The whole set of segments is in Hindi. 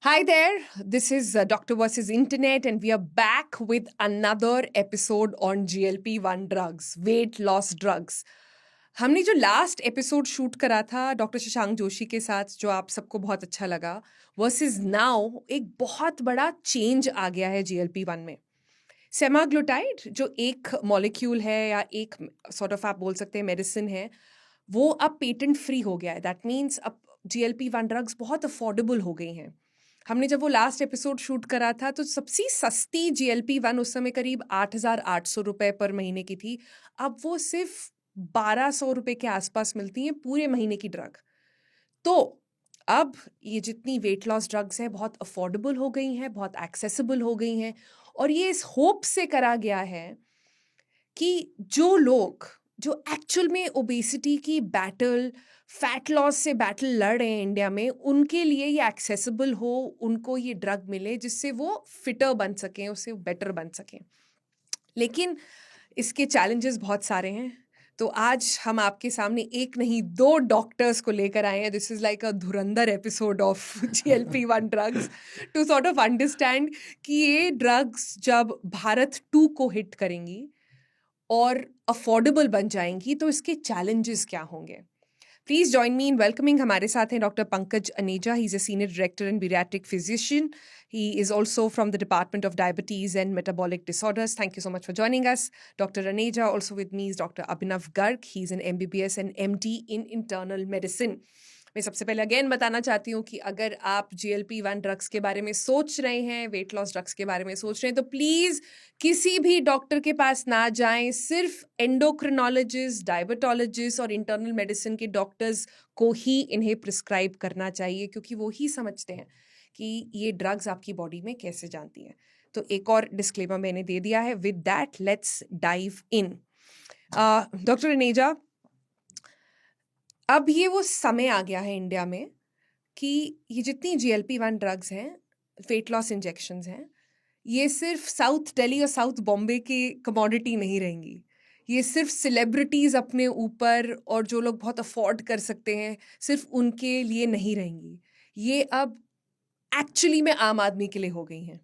Hi there, this is Dr. versus Internet, and we are back with another episode on GLP-1 drugs, weight loss drugs. हमने जो लास्ट एपिसोड शूट करा था डॉक्टर शशांक जोशी के साथ, जो आप सबको बहुत अच्छा लगा, वर्सेस नाउ एक बहुत बड़ा चेंज आ गया है GLP-1 में. सेमाग्लूटाइड जो एक मॉलिक्यूल है या एक सॉर्ट ऑफ आप बोल सकते हैं मेडिसिन है, वो अब पेटेंट फ्री हो गया है. दैट मीन्स अब GLP-1 ड्रग्स बहुत अफोर्डेबल हो गई हैं. हमने जब वो लास्ट एपिसोड शूट करा था तो सबसे सस्ती GLP-1 उस समय करीब 8,800 रुपए पर महीने की थी. अब वो सिर्फ 1,200 रुपए के आसपास मिलती हैं पूरे महीने की ड्रग. तो अब ये जितनी वेट लॉस ड्रग्स हैं बहुत अफोर्डेबल हो गई हैं, बहुत एक्सेसिबल हो गई हैं, और ये इस होप से करा गया है कि जो लोग जो एक्चुअल में ओबेसिटी की बैटल, फैट लॉस से बैटल लड़ रहे हैं इंडिया में, उनके लिए ये एक्सेसिबल हो, उनको ये ड्रग मिले जिससे वो फिटर बन सकें, उससे बेटर बन सकें. लेकिन इसके चैलेंजेस बहुत सारे हैं. तो आज हम आपके सामने एक नहीं 2 डॉक्टर्स को लेकर आए हैं. दिस इज लाइक अ धुरंधर episode of GLP-1 drugs to sort of understand कि ये ड्रग्स जब भारत 2 को हिट करेंगी और अफोर्डेबल बन जाएंगी तो इसके चैलेंजेस क्या होंगे. Please join me in welcoming. हमारे साथ हैं doctor Pankaj Aneja. He is a senior director and paediatric physician. He is also from the Department of Diabetes and Metabolic Disorders. Thank you so much for joining us. Dr. Aneja, also with me is Dr. Abhinav Garg. He's an MBBS and MD in Internal Medicine. मैं सबसे पहले अगेन बताना चाहती हूँ कि अगर आप GLP-1 ड्रग्स के बारे में सोच रहे हैं, वेट लॉस ड्रग्स के बारे में सोच रहे हैं, तो प्लीज़ किसी भी डॉक्टर के पास ना जाएं. सिर्फ एंडोक्रिनोलॉजिस्ट, डायबिटोलॉजिस्ट और इंटरनल मेडिसिन के डॉक्टर्स को ही इन्हें प्रिस्क्राइब करना चाहिए, क्योंकि वो ही समझते हैं कि ये ड्रग्स आपकी बॉडी में कैसे जानती हैं. तो एक और डिस्क्लेमर मैंने दे दिया है. With that let's dive in. Doctor Aneja, अब ये वो समय आ गया है इंडिया में कि ये जितनी GLP-1 ड्रग्स हैं, वेट लॉस इंजेक्शंस हैं, ये सिर्फ साउथ दिल्ली और साउथ बॉम्बे की कमोडिटी नहीं रहेंगी. ये सिर्फ सेलिब्रिटीज़ अपने ऊपर और जो लोग बहुत अफोर्ड कर सकते हैं, सिर्फ उनके लिए नहीं रहेंगी. ये अब एक्चुअली में आम आदमी के लिए हो गई हैं.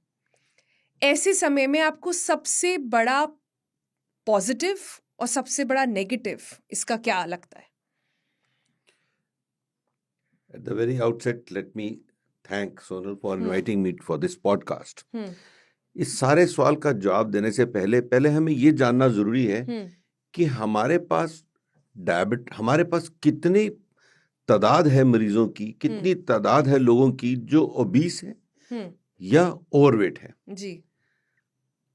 ऐसे समय में आपको सबसे बड़ा पॉजिटिव और सबसे बड़ा नेगेटिव इसका क्या लगता है? At the very outset, let me thank Sonal for inviting me for this podcast. इस सारे सवाल का जवाब देने से पहले हमें ये जानना जरूरी है कि हमारे पास कितनी तादाद है मरीजों की, कितनी तादाद है लोगों की जो ओबीस है या ओवरवेट है. जी.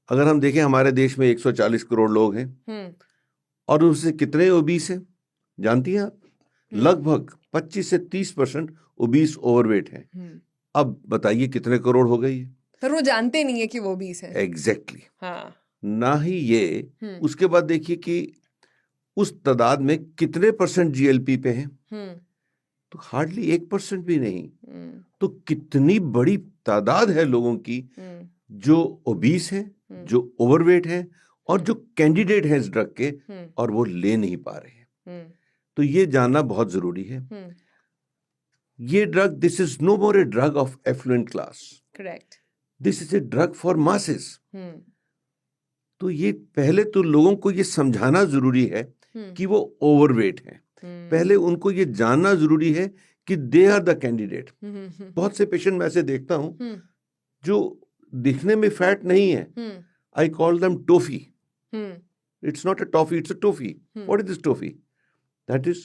अगर हम देखें हमारे देश में 140 करोड़ लोग हैं और उससे कितने ओबीस हैं जानती हैं आप? लगभग 25 से 30% ओबीस ओवरवेट है. अब बताइए कितने करोड़ हो गई है? पर वो जानते नहीं है कि वो ओबीस है. एग्जैक्टली. हाँ. ना ही ये, उसके बाद देखिए कि उस तादाद में कितने परसेंट GLP पे हैं, तो हार्डली 1% भी नहीं. तो कितनी बड़ी तादाद है लोगों की जो ओबीस है, जो ओवरवेट है और जो कैंडिडेट है इस ड्रग के और वो ले नहीं पा रहे हैं. तो ये जानना बहुत जरूरी है. ये drug, this is no more a drug of affluent class. Correct. This is a drug for masses. तो ये पहले तो लोगों को ये समझाना जरूरी है कि वो ओवरवेट है. पहले उनको ये जानना जरूरी है कि दे आर द कैंडिडेट. बहुत से पेशेंट मैं ऐसे देखता हूं जो दिखने में फैट नहीं है. I call them toffee. It's not a toffee, it's a toffee. What is this toffee? That is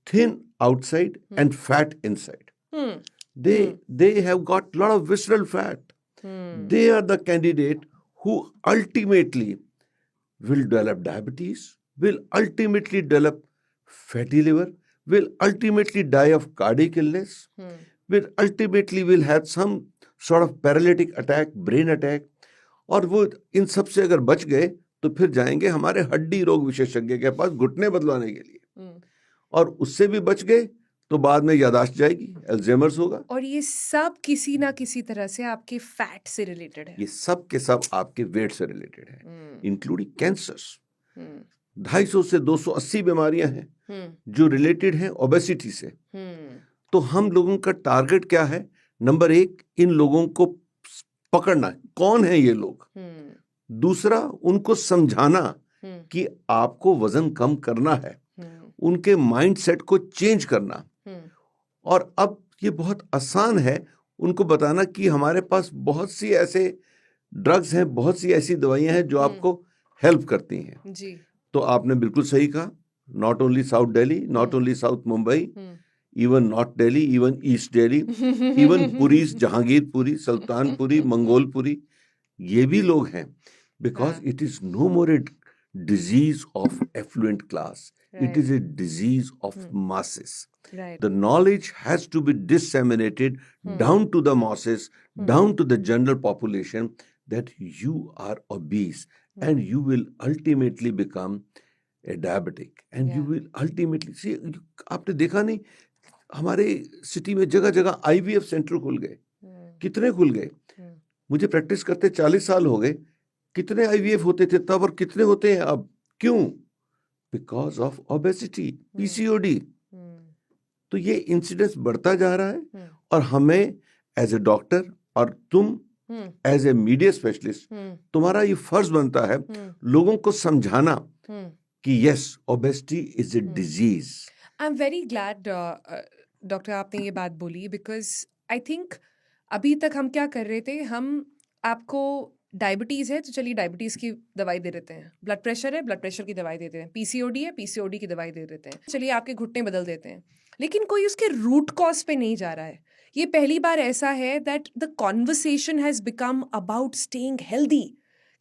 thin outside and fat inside. They have got a lot of visceral fat. They are the candidate who ultimately will develop diabetes, will ultimately develop fatty liver, will ultimately die of cardiac illness, will ultimately will have some sort of paralytic attack, brain attack. और वो इन सब से अगर बच गए तो फिर जाएंगे हमारे हड्डी रोग विशेषज्ञ के पास घुटने बदलवाने के लिए. और उससे भी बच गए तो बाद में यादाश्त जाएगी, अल्जाइमर्स होगा. और ये सब किसी ना किसी तरह से आपके फैट से रिलेटेड है. ये सब के सब आपके वेट से रिलेटेड है, इंक्लूडिंग कैंसर्स. 250 से 280 बीमारियां हैं जो रिलेटेड हैं ओबेसिटी से. तो हम लोगों का टारगेट क्या है? नंबर एक, इन लोगों को पकड़ना, कौन है ये लोग। दूसरा, उनको समझाना कि आपको वजन कम करना है, उनके माइंडसेट को चेंज करना। और अब ये बहुत आसान है उनको बताना कि हमारे पास बहुत सी ऐसे ड्रग्स हैं, बहुत सी ऐसी दवाइयां हैं जो आपको हेल्प करती हैं जी। तो आपने बिल्कुल सही कहा, not only south Delhi, not only south Mumbai, even north Delhi, even east Delhi, even Puri, Jahangirpuri, Sultanpuri, Mangolpuri, ये भी लोग हैं, because it is no more a disease of affluent class. It is a disease of masses. Right. The knowledge has to be disseminated down to the masses, down to the general population, that you are obese and you will ultimately become a diabetic and you will ultimately see. आपने देखा नहीं, हमारे सिटी में जगह जगह IVF सेंटर खुल गए, कितने खुल गए। मुझे प्रैक्टिस करते 40 साल हो गए, कितने IVF होते थे तब और कितने होते हैं अब, क्यों? Because of obesity, PCOD। तो ये इंसिडेंस बढ़ता जा रहा है और हमें एज ए डॉक्टर और तुम एज ए मीडिया स्पेशलिस्ट, तुम्हारा ये फर्ज बनता है लोगों को समझाना कि yes, obesity is a disease. I am very glad doctor आपने ये बात बोली, बिकॉज आई थिंक अभी तक हम क्या कर रहे थे, हम आपको डायबिटीज़ है तो चलिए डायबिटीज़ की दवाई दे देते हैं, ब्लड प्रेशर है ब्लड प्रेशर की दवाई दे देते हैं, PCOD है PCOD की दवाई दे देते हैं, चलिए आपके घुटने बदल देते हैं, लेकिन कोई उसके रूट कॉज पे नहीं जा रहा है। ये पहली बार ऐसा है that the conversation has become about staying healthy,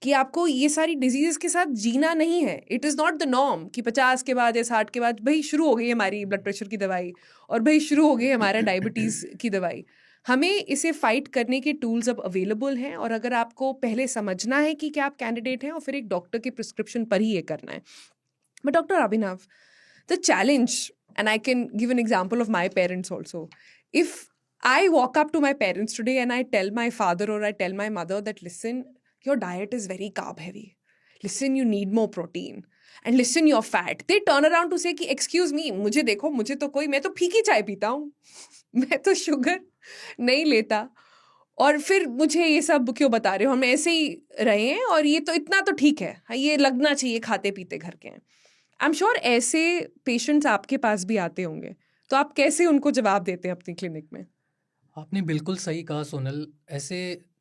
कि आपको ये सारी डिजीज़ के साथ जीना नहीं है। It is not the norm कि 50 के बाद या 60 के बाद भाई शुरू हो गई हमारी ब्लड प्रेशर की दवाई और भाई शुरू हो गई हमारा डायबिटीज़ की दवाई। हमें इसे फाइट करने के टूल्स अब अवेलेबल हैं, और अगर आपको पहले समझना है कि क्या आप कैंडिडेट हैं और फिर एक डॉक्टर के प्रिस्क्रिप्शन पर ही ये करना है। But doctor Abhinav, the challenge, and I can give an example of my parents also, if I walk up to my parents today and I tell my father or I tell my mother that, listen, your diet is very carb heavy. Listen, you need more protein. And listen, you're fat. They turn around to say कि excuse me, मुझे देखो, मुझे तो कोई, मैं तो फीकी चाय पीता हूँ, मैं तो शुगर नहीं लेता, और फिर मुझे ये सब क्यों बता रहे हो, हम ऐसे ही रहे हैं और ये तो इतना तो ठीक है, ये लगना चाहिए खाते पीते घर के हैं। आई एम श्योर ऐसे पेशेंट्स आपके पास भी आते होंगे, तो आप कैसे उनको जवाब देते हैं अपनी क्लिनिक में? आपने बिल्कुल सही कहा सोनल। ऐसे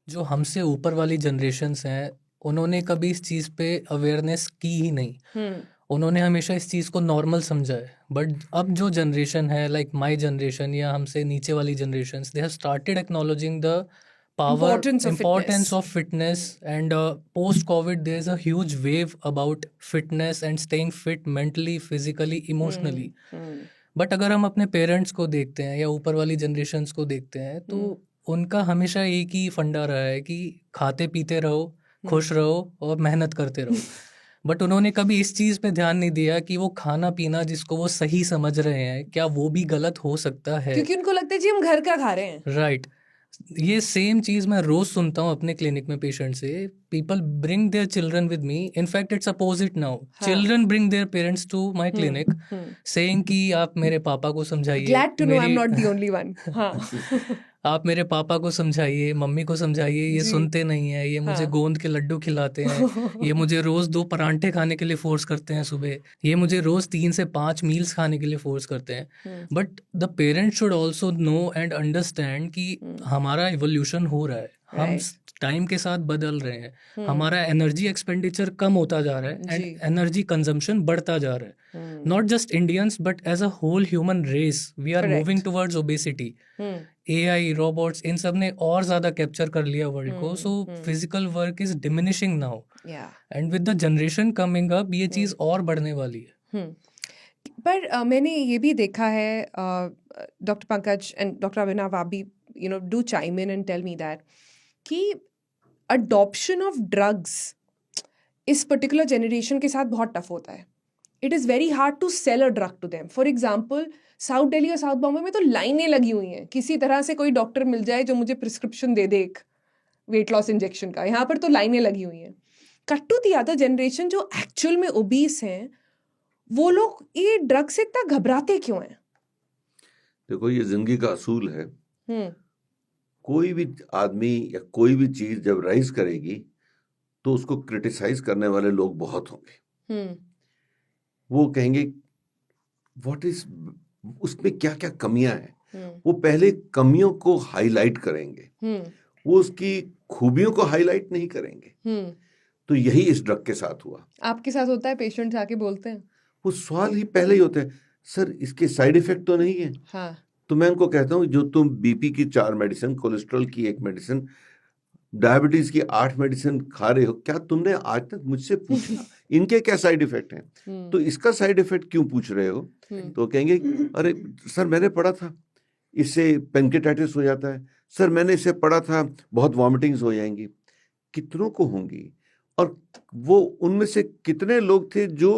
जो हमसे ऊपर वाली जनरेशन्स हैं, उन्होंने कभी इस चीज़ पे अवेयरनेस की ही नहीं। उन्होंने हमेशा इस चीज़ को नॉर्मल समझा है। बट अब जो जनरेशन है, लाइक माय जनरेशन या हमसे नीचे वाली generations, they have started acknowledging the power importance of fitness, and post covid there is a huge wave about fitness and staying fit mentally, physically, emotionally. But अगर हम अपने पेरेंट्स को देखते हैं या ऊपर वाली जनरेशन्स को देखते हैं, तो उनका हमेशा एक ही फंडा रहा है कि खाते पीते रहो, खुश रहो और मेहनत करते रहो। बट उन्होंने कभी इस चीज़ पे ध्यान नहीं दिया कि वो खाना पीना जिसको वो सही समझ रहे हैं, क्या वो भी गलत हो सकता है, क्योंकि उनको लगता है जी हम घर का खा रहे हैं। राइट। ये सेम चीज़ मैं रोज़ सुनता हूँ अपने क्लिनिक में पेशेंट से। People bring their children with me, in fact it's opposite now, children bring their parents to my clinic saying कि आप मेरे पापा को समझाइए, glad to know I am not the only one. आप मेरे पापा को समझाइए, मम्मी को समझाइए, ये सुनते नहीं है, ये मुझे गोंद के लड्डू खिलाते हैं, ये मुझे रोज़ 2 परांठे खाने के लिए फोर्स करते हैं सुबह, ये मुझे रोज़ 3 से 5 मील्स खाने के लिए फोर्स करते हैं। But the parent should also know and understand कि हमारा इवोल्यूशन हो रहा है, हम टाइम के साथ बदल रहे हैं, हमारा एनर्जी एक्सपेंडिचर कम होता जा रहा है एंड एनर्जी कंजम्पशन बढ़ता जा रहा है। Not just Indians but as a whole human race we are moving towards obesity. AI, robots, इन सब ने और ज़्यादा कैप्चर कर लिया वर्ल्ड को, so physical work is diminishing now, and with the generation coming up ये चीज़ और बढ़ने वाली है। पर मैंने ये भी देखा है, डॉक्टर पंकज एंड डॉक्टर अभिनव, आप भी do chyme in and tell me that, कि अडॉप्शन ऑफ ड्रग्स इस पर्टिकुलर जनरेशन के साथ बहुत टफ होता है। It is very hard to cell a drug to them. For example, south Delhi और साउथ बॉम्बे में तो लाइनें लगी हुई हैं, किसी तरह से कोई डॉक्टर मिल जाए जो मुझे प्रिस्क्रिप्शन दे दे एक वेट लॉस इंजेक्शन का। यहाँ पर तो लाइनें लगी हुई हैं। Cut to the other generation जो एक्चुअल में ओबीस हैं, वो लोग ये ड्रग से इतना घबराते क्यों हैं? देखो, ये जिंदगी का असूल है। कोई भी आदमी या कोई भी चीज जब राइज करेगी तो उसको क्रिटिसाइज करने वाले लोग बहुत होंगे। वो कहेंगे व्हाट इज, उसमें क्या क्या कमियां हैं, वो पहले कमियों को हाईलाइट करेंगे, वो उसकी खूबियों को हाईलाइट नहीं करेंगे। तो यही इस ड्रग के साथ हुआ। आपके साथ होता है, पेशेंट्स आके बोलते हैं? वो सवाल ही पहले ही होते हैं, सर इसके साइड इफेक्ट तो नहीं है? हाँ। तो मैं उनको कहता हूँ जो तुम बीपी की 4 मेडिसिन, कोलेस्ट्रॉल की 1 मेडिसिन, डायबिटीज की 8 मेडिसिन खा रहे हो, क्या तुमने आज तक मुझसे पूछा इनके क्या साइड इफेक्ट हैं? तो इसका साइड इफेक्ट क्यों पूछ रहे हो? तो कहेंगे अरे सर मैंने पढ़ा था इससे पेनक्रेटाइटिस हो जाता है, सर मैंने इसे पढ़ा था बहुत वॉमिटिंग्स हो जाएंगी। कितनों को होंगी? और वो उनमें से कितने लोग थे जो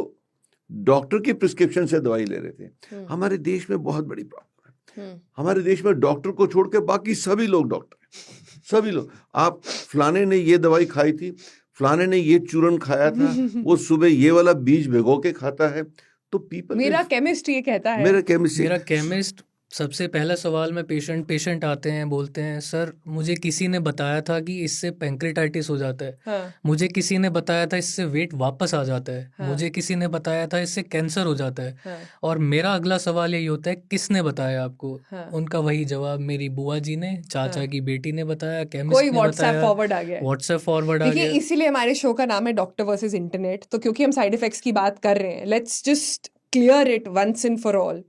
डॉक्टर की प्रिस्क्रिप्शन से दवाई ले रहे थे? हमारे देश में बहुत बड़ी प्रॉब्लम है। हमारे देश में डॉक्टर को छोड़ के बाकी सभी लोग डॉक्टर हैं, सभी लोग। आप फलाने ने ये दवाई खाई थी, फलाने ने ये चूरन खाया था, वो सुबह ये वाला बीज भिगो के खाता है। तो पीपल, मेरा केमिस्ट ये कहता है, मेरा केमिस्ट सबसे पहला सवाल में पेशेंट आते हैं, बोलते हैं सर मुझे किसी ने बताया था कि इससे पेंक्रेटाइटिस हो जाता है। हाँ। मुझे किसी ने बताया था इससे वेट वापस आ जाता है। हाँ। मुझे किसी ने बताया था इससे कैंसर हो जाता है। हाँ। और मेरा अगला सवाल यही होता है किसने बताया आपको? हाँ। उनका वही जवाब, मेरी बुआ जी ने, चाचा की बेटी ने बताया, केमिस्ट कोई ने व्हाट्सएप बताया, फॉरवर्ड आ गया। व्हाट्सएप फॉरवर्ड आ देखिए गया। इसीलिए हमारे शो का नाम है डॉक्टर वर्सेस इंटरनेट। तो क्योंकि हम साइड इफेक्ट्स की बात कर रहे हैं, let's just clear it once and for all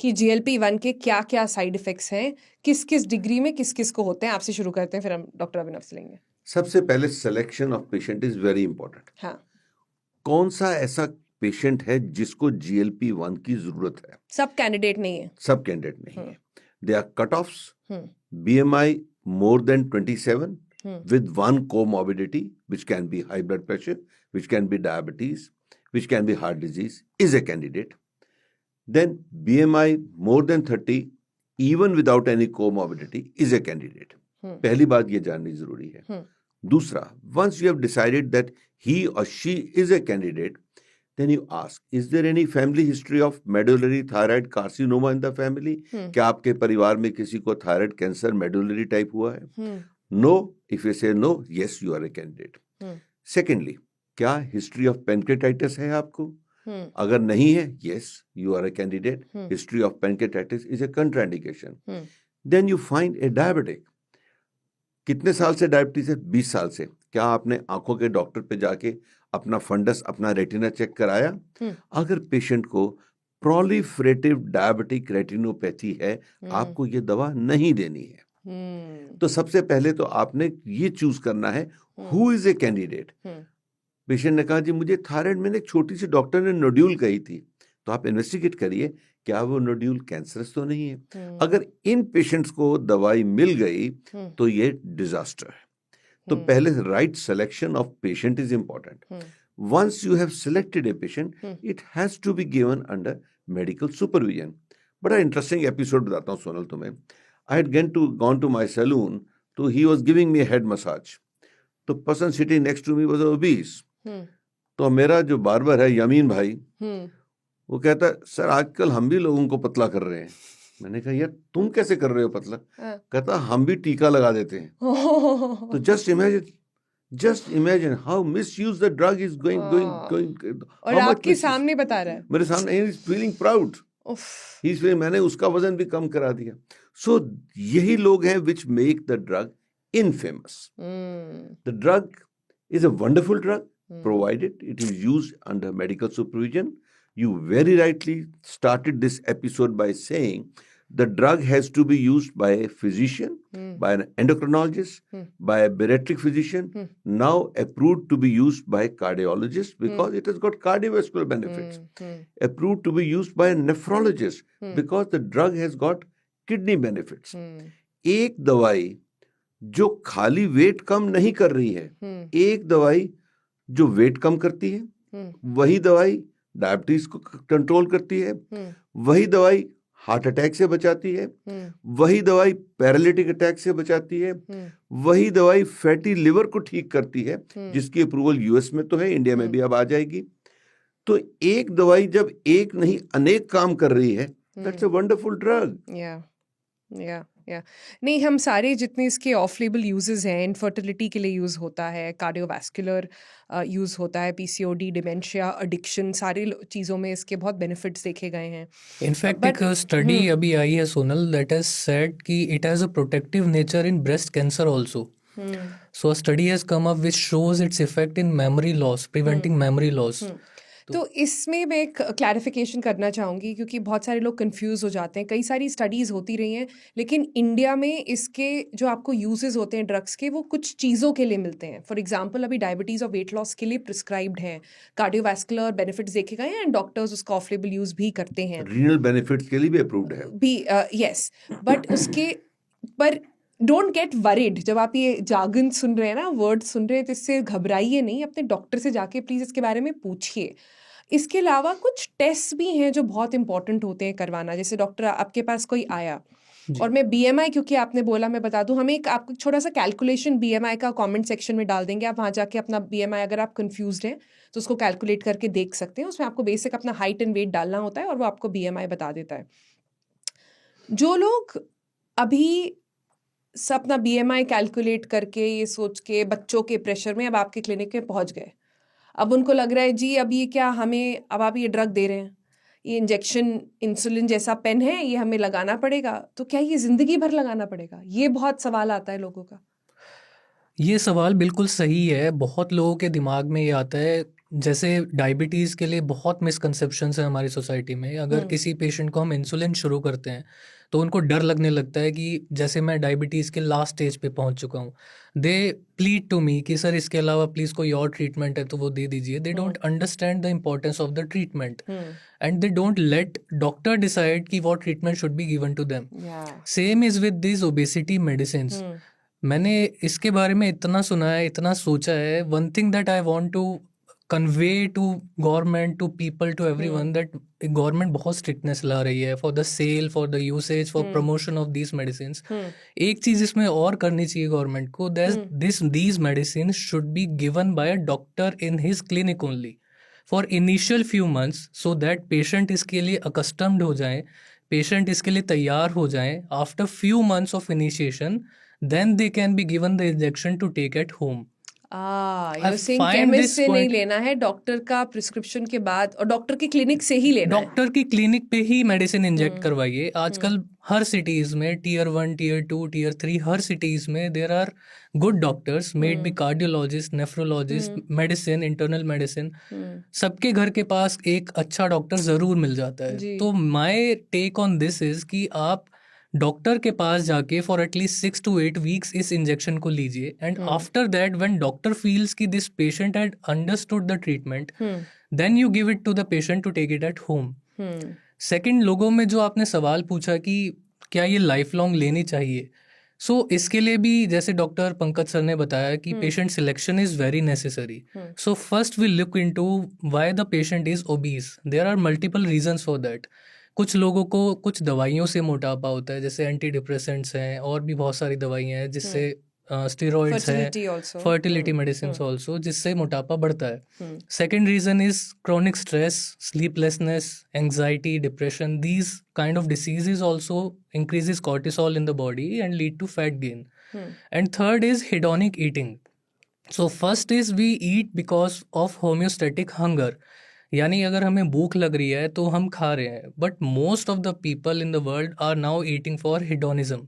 कि GLP-1 के क्या क्या साइड इफेक्ट्स हैं, किस किस डिग्री में किस किस को होते हैं। आपसे शुरू करते हैं, फिर हम डॉक्टर अभिनव से लेंगे। सबसे पहले selection of patient is very important. हाँ। कौन सा ऐसा पेशेंट है जिसको GLP-1 की जरूरत है? सब कैंडिडेट नहीं है। सब कैंडिडेट नहीं है। They are cut offs, BMI more than 27 with one comorbidity which can be high blood pressure, which can be diabetes, which can be heart disease is a candidate. Then BMI more than 30 even without any comorbidity is a candidate. पहली बात ये जाननी जरूरी है। दूसरा, once you have decided that he or she is a candidate, then you ask, is there any family history of medullary thyroid carcinoma in the family? क्या आपके परिवार में किसी को थायराइड कैंसर मेडुलरी टाइप हुआ है? No. If you say no, yes, you are a candidate. Secondly, क्या हिस्ट्री ऑफ पेनक्रेटाइटिस है आपको? अगर नहीं है, yes, you are a candidate. History of pancreatitis is a contraindication. Then you find a diabetic. कितने साल से डायबिटीज है? 20 साल से। क्या आपने आंखों के डॉक्टर पे जाके अपना फंडस, अपना रेटिना चेक कराया? अगर पेशेंट को प्रोलिफरेटिव डायबिटिक रेटिनोपैथी है, आपको ये दवा नहीं देनी है। तो सबसे पहले तो आपने ये चूज करना है who is a candidate. Patient ने कहा जी मुझे थायराइड, मैंने एक छोटी सी डॉक्टर ने नोड्यूल कही थी, तो आप इन्वेस्टिगेट करिए क्या वो नोड्यूल कैंसरस तो नहीं है। अगर इन पेशेंट्स को दवाई मिल गई तो ये डिजास्टर है। तो पहले right selection of patient is important. Once you have selected a patient, it has to be given under medical supervision. बड़ा इंटरेस्टिंग एपिसोड बताता हूँ सोनल तुम्हें। I had gone to my saloon, तो he was giving me a head massage. तो person sitting next to me was obese. तो मेरा जो बार्बर है यमीन भाई, वो कहता है सर आजकल हम भी लोगों को पतला कर रहे हैं। मैंने कहा यार तुम कैसे कर रहे हो पतला? कहता हम भी टीका लगा देते हैं। तो just imagine how misused the drug is going. और आपके सामने बता रहा है? मेरे सामने। he is feeling proud. He is feeling, मैंने उसका वजन भी कम करा दिया। So यही लोग हैं which make the drug infamous. The drug is a wonderful drug, provided it is used under medical supervision. You very rightly started this episode by saying the drug has to be used by a physician, by an endocrinologist, by a bariatric physician, now approved to be used by cardiologist because it has got cardiovascular benefits, approved to be used by a nephrologist because the drug has got kidney benefits. एक दवाई जो खाली वेट कम नहीं कर रही है, एक दवाई जो वेट कम करती है, वही दवाई डायबिटीज को कंट्रोल करती है, वही दवाई हार्ट अटैक से बचाती है, वही दवाई पैरालिटिक अटैक से बचाती है, वही दवाई फैटी लिवर को ठीक करती है, जिसकी अप्रूवल यूएस में तो है, इंडिया में भी अब आ जाएगी। तो एक दवाई जब एक नहीं अनेक काम कर रही है, दैट्स अ वंडरफुल ड्रग। नहीं, हम सारे जितने इसके ऑफ लेबल यूजेस हैं, इनफर्टिलिटी के लिए यूज़ होता है, कार्डियोवैस्कुलर यूज़ होता है, पीसीओडी, डिमेंशिया, एडिक्शन, सारी चीज़ों में इसके बहुत बेनिफिट्स देखे गए हैं। इनफैक्ट बट एक स्टडी अभी आई है सोनल दैट हैज सेड कि it has a protective nature in breast cancer also. So a study has come up which shows its effect in memory loss, preventing memory loss. तो इसमें मैं एक क्लैरिफिकेशन करना चाहूँगी, क्योंकि बहुत सारे लोग कंफ्यूज हो जाते हैं. कई सारी स्टडीज़ होती रही हैं, लेकिन इंडिया में इसके जो आपको यूजेस होते हैं ड्रग्स के, वो कुछ चीज़ों के लिए मिलते हैं. फॉर एग्जांपल, अभी डायबिटीज़ और वेट लॉस के लिए प्रिस्क्राइब्ड हैं, कार्डियोवैस्कुलर बेनिफिट्स देखे गए हैं, एंड डॉक्टर्स उसका ऑफ लेबल यूज़ भी करते हैं. रीनल बेनिफिट्स के लिए भी अप्रूव्ड है. भी यस, बट उसके पर डोंट गेट वरिड. जब आप ये जार्गन सुन रहे हैं ना, वर्ड सुन रहे हैं, तो इससे घबराइए नहीं. अपने डॉक्टर से जाके प्लीज़ इसके बारे में पूछिए. इसके अलावा कुछ टेस्ट भी हैं जो बहुत इंपॉर्टेंट होते हैं करवाना. जैसे डॉक्टर आपके पास कोई आया और मैं बीएमआई, क्योंकि आपने बोला, मैं बता दूं, हमें एक आपको छोटा सा कैलकुलेशन बीएमआई का कमेंट सेक्शन में डाल देंगे. आप वहाँ जाके अपना बीएमआई, अगर आप कंफ्यूज्ड हैं तो उसको कैलकुलेट करके देख सकते हैं. उसमें आपको बेसिक अपना हाइट एंड वेट डालना होता है और वो आपको बीएमआई बता देता है. जो लोग अभी अपना बीएमआई कैलकुलेट करके, ये सोच के बच्चों के प्रेशर में अब आपके क्लिनिक में पहुंच गए, अब उनको लग रहा है जी अब ये क्या हमें, अब आप ये ड्रग दे रहे हैं, ये इंजेक्शन इंसुलिन जैसा पेन है, ये हमें लगाना पड़ेगा, तो क्या ये जिंदगी भर लगाना पड़ेगा? ये बहुत सवाल आता है लोगों का. ये सवाल बिल्कुल सही है. बहुत लोगों के दिमाग में ये आता है. जैसे डायबिटीज़ के लिए बहुत मिसकंसेप्शंस है हमारी सोसाइटी में. अगर किसी पेशेंट को हम इंसुलिन शुरू करते हैं तो उनको डर लगने लगता है कि जैसे मैं डायबिटीज़ के लास्ट स्टेज पे पहुंच चुका हूँ. दे प्लीड टू मी कि सर इसके अलावा प्लीज़ कोई और ट्रीटमेंट है तो वो दे दीजिए. They don't understand the importance of the treatment and they don't let doctor decide कि what treatment should be given to them. Same is with this obesity medicines. मैंने इसके बारे में इतना सुना है, इतना सोचा है. One thing that I want to convey to government, to people, to everyone, that government बहुत स्ट्रिक्टनेस ला रही है for the sale, for the usage, for promotion of these medicines. एक चीज इसमें और करनी चाहिए गवर्नमेंट को, these medicine should be given by a doctor in his clinic only for initial few months, so that patient इसके लिए अकस्टम्ड हो जाए, पेशेंट इसके लिए तैयार हो जाए. After few months of initiation then they can be given the injection to take at home. you're saying chemist से नहीं लेना है, डॉक्टर का प्रिस्क्रिप्शन के बाद, और डॉक्टर की क्लिनिक से ही लेना है. डॉक्टर की क्लिनिक पे ही मेडिसिन इंजेक्ट करवाइए. आजकल हर सिटीज में टियर 1, टियर 2, टियर 3, हर सिटीज में there are good doctors, may be cardiologist, nephrologist, medicine, internal medicine. सबके घर के पास एक अच्छा डॉक्टर जरूर मिल जाता है. तो my take on this is कि आप डॉक्टर के पास जाके फॉर एटलीस्ट 6 to 8 weeks इस इंजेक्शन को लीजिए. And after that when doctor feels कि this patient had understood the treatment, then you give it to the patient to take it at home. Second, लोगों में जो आपने सवाल पूछा कि क्या ये लाइफ लॉन्ग लेनी चाहिए, सो इसके लिए भी जैसे डॉक्टर पंकज सर ने बताया कि patient selection is very necessary. So first we look into why the patient is obese. There are multiple reasons for that. कुछ लोगों को कुछ दवाइयों से मोटापा होता है, जैसे एंटी डिप्रेसेंट्स हैं, और भी बहुत सारी दवाइयाँ हैं जिससे स्टेरॉइड्स हैं, फर्टिलिटी मेडिसिन ऑल्सो, जिससे मोटापा बढ़ता है. Second reason is chronic stress, sleeplessness, anxiety, depression. These kind of diseases also increases cortisol in the body and lead to fat gain. And third is hedonic eating. So first is we eat because of homeostatic hunger. यानी अगर हमें भूख लग रही है तो हम खा रहे हैं. But most of the people in the world are now eating for hedonism.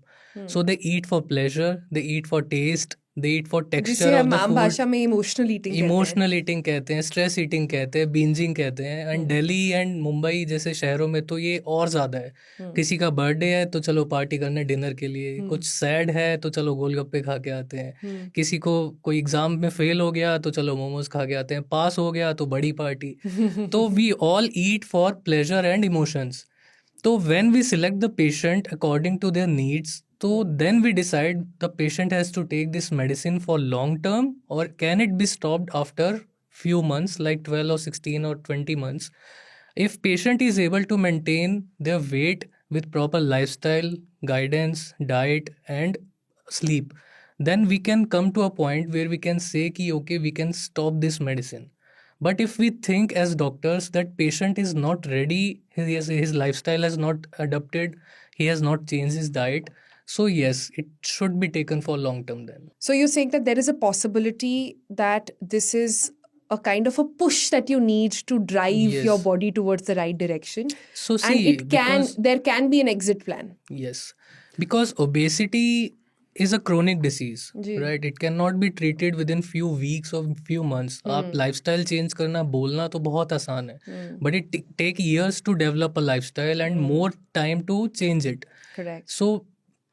So they eat for pleasure, they eat for taste, they eat for texture of the food. भाषा में इमोशनल ईटिंग कहते हैं, स्ट्रेस ईटिंग कहते हैं, बिंजिंग कहते हैं. एंड दिल्ली एंड मुंबई जैसे शहरों में तो ये और ज्यादा है. किसी का बर्थडे है तो चलो पार्टी करने डिनर के लिए, कुछ सैड है तो चलो गोलगप्पे खा के आते हैं, किसी को कोई एग्जाम में फेल हो गया तो चलो मोमोज खा के आते हैं, पास हो गया तो बड़ी पार्टी. तो we all eat for pleasure and emotions. तो when we select the patient according to their needs, so then we decide the patient has to take this medicine for long term or can it be stopped after few months, like 12 or 16 or 20 months. If patient is able to maintain their weight with proper lifestyle, guidance, diet and sleep, then we can come to a point where we can say ki okay, we can stop this medicine. But if we think as doctors that patient is not ready, his lifestyle has not adapted, he has not changed his diet, So yes, it should be taken for long term then. So you're saying that there is a possibility that this is a kind of a push that you need to drive your Yes. body towards the right direction, So and see, there can be an exit plan. yes, because obesity is a chronic disease, जी. right? It cannot be treated within few weeks or few months. आप lifestyle change करना बोलना तो बहुत आसान है, but it take years to develop a lifestyle and more time to change it. Correct. So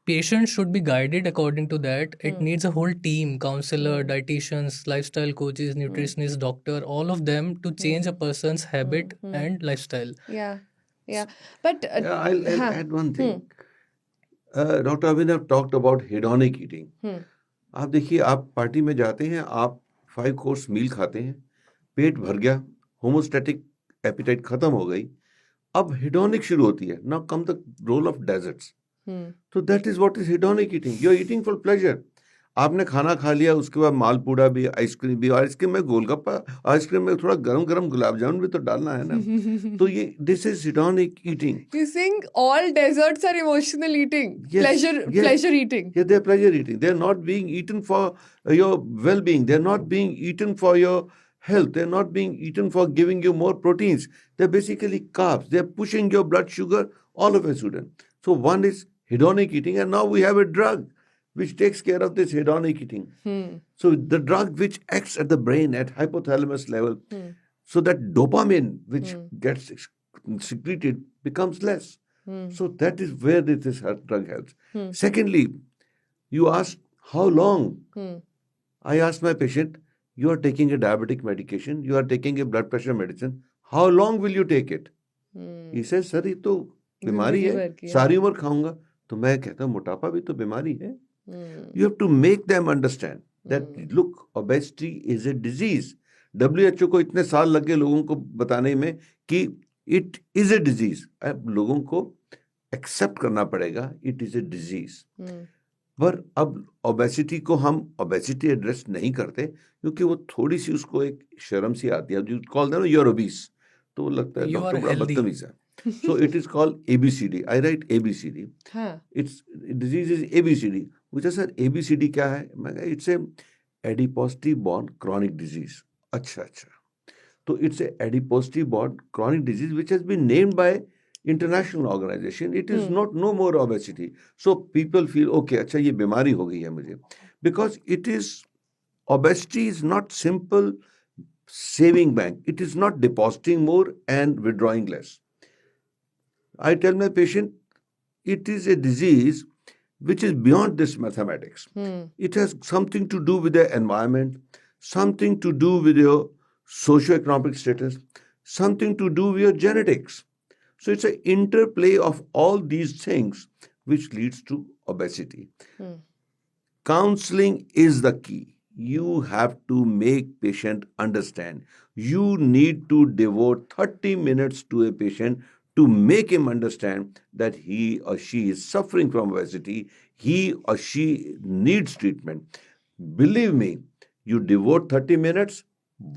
patients should be guided according to that. It needs a whole team, counselor, dietitians, lifestyle coaches, nutritionists, doctor, all of them to change a person's habit and lifestyle. Yeah. But Yeah, I'll हाँ. add one thing. Dr. Abhinav talked about hedonic eating. आप देखिए, आप पार्टी में जाते हैं, आप 5 कोर्स मील खाते हैं, पेट भर गया, होमोस्टैटिक एपिटाइट खत्म हो गई, अब hedonic शुरू होती है. Now come the role of deserts. So that is what is hedonic eating. You are eating for pleasure. आपने खाना खा लिया, उसके बाद मालपूड़ा भी, आइसक्रीम भी, आइसक्रीम में गोलगप्पा, आइसक्रीम में थोड़ा गरम गरम गुलाब जामुन भी तो डालना है ना. तो ये this is hedonic eating. You think all desserts are emotional eating? Yes, Pleasure eating. Yeah, they're pleasure eating. They're not being eaten for your well-being. They're not being eaten for your health. They're not being eaten for giving you more proteins. They're basically carbs. They're pushing your blood sugar all of a sudden. So one is hedonic eating, and now we have a drug which takes care of this hedonic eating. So the drug which acts at the brain at hypothalamus level, so that dopamine which gets secreted becomes less. So that is where this drug helps. Secondly, you asked how long. I asked my patient, you are taking a diabetic medication, you are taking a blood pressure medicine, how long will you take it? He says, sir, ये तो बीमारी है, सारी उम्र खाऊंगा. तो मैं कहता हूँ, मोटापा भी तो बीमारी है. You have to make them understand that look, obesity is a disease. WHO को इतने साल लगे लोगों को बताने में कि it is a disease. अब लोगों को accept करना पड़ेगा, it is a disease. पर अब obesity को हम obesity address नहीं करते क्योंकि वो थोड़ी सी उसको एक शर्म सी आती है. You call them you're obese. तो वो लगता है डॉक्टर बड़ा बदतमीज है. So it is called ABCD. I write ABCD. Its disease is ABCD. मुझे सर ABCD क्या है? मैं कहा it's a adiposity borne chronic disease. अच्छा. तो it's a adiposity borne chronic disease which has been named by international organization. It is not no more obesity. So people feel okay. अच्छा ये बीमारी हो गई है मुझे. Because it is obesity is not simple saving bank. It is not depositing more and withdrawing less. I tell my patient, it is a disease which is beyond this mathematics. It has something to do with the environment, something to do with your socioeconomic status, something to do with your genetics. So it's an interplay of all these things which leads to obesity. Counseling is the key. You have to make patient understand. You need to devote 30 minutes to a patient to make him understand that he or she is suffering from obesity, he or she needs treatment. Believe me, you devote 30 minutes,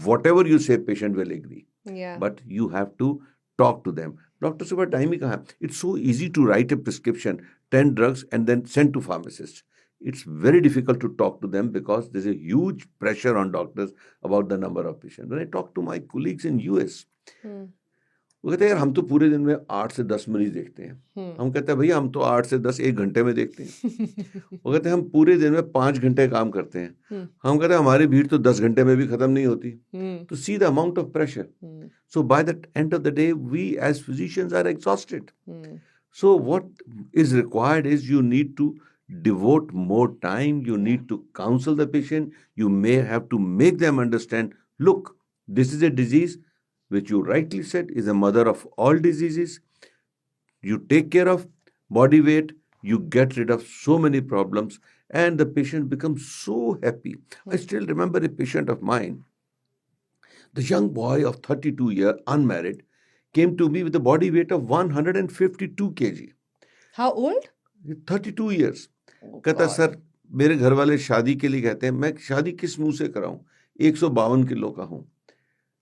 whatever you say, patient will agree. Yeah. But you have to talk to them. Doctor से time ही कहाँ है? It's so easy to write a prescription, 10 drugs and then send to pharmacists. It's very difficult to talk to them because there's a huge pressure on doctors about the number of patients. When I talk to my colleagues in US, वो कहते हैं यार हम तो पूरे दिन में 8 से 10 मरीज देखते हैं. हम कहते हैं भैया हम तो 8 से 10 एक घंटे में देखते हैं. वो कहते हैं हम पूरे दिन में 5 घंटे काम करते हैं. हम कहते हैं हमारी भीड़ तो 10 घंटे में भी खत्म नहीं होती. तो see the amount of pressure. So by the end of the day, we as physicians are exhausted. So what is required is you need to devote more time. You need to counsel the patient. You may have to make them understand, look, this is a disease which you rightly said is a mother of all diseases. You take care of body weight, you get rid of so many problems, and the patient becomes so happy. I still remember a patient of mine, the young boy of 32 years, unmarried, came to me with a body weight of 152 kg. How old? 32 years. कहता सर मेरे घर वाले शादी के लिए कहते हैं, मैं शादी किस मुंह से कराऊं? 152 किलो का हूं.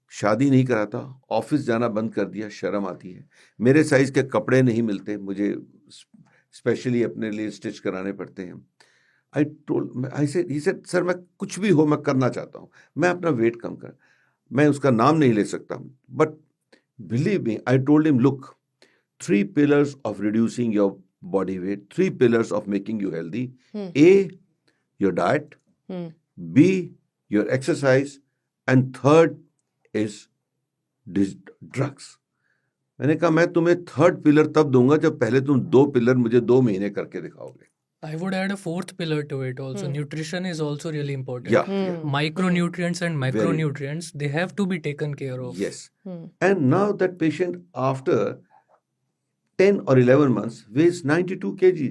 शादी नहीं कराता, ऑफिस जाना बंद कर दिया, शर्म आती है. मेरे साइज के कपड़े नहीं मिलते, मुझे स्पेशली अपने लिए स्टिच कराने पड़ते हैं. ही सेड सर मैं कुछ भी हो मैं करना चाहता हूँ, मैं अपना वेट कम कर, मैं उसका नाम नहीं ले सकता, but believe me I told him look 3 pillars of reducing your body weight, 3 pillars of making you healthy. A, your diet. B, your exercise. And third is drugs. मैंने कहा मैं तुम्हें थर्ड पिलर तब दूंगा जब पहले तुम 2 पिलर मुझे 2 महीने करके दिखाओगे. I would add a fourth pillar to it also. Nutrition is also really important. Yeah. Micronutrients and macronutrients, they have to be taken care of. Yes. And now that patient after 10 or 11 months weighs 92 kg.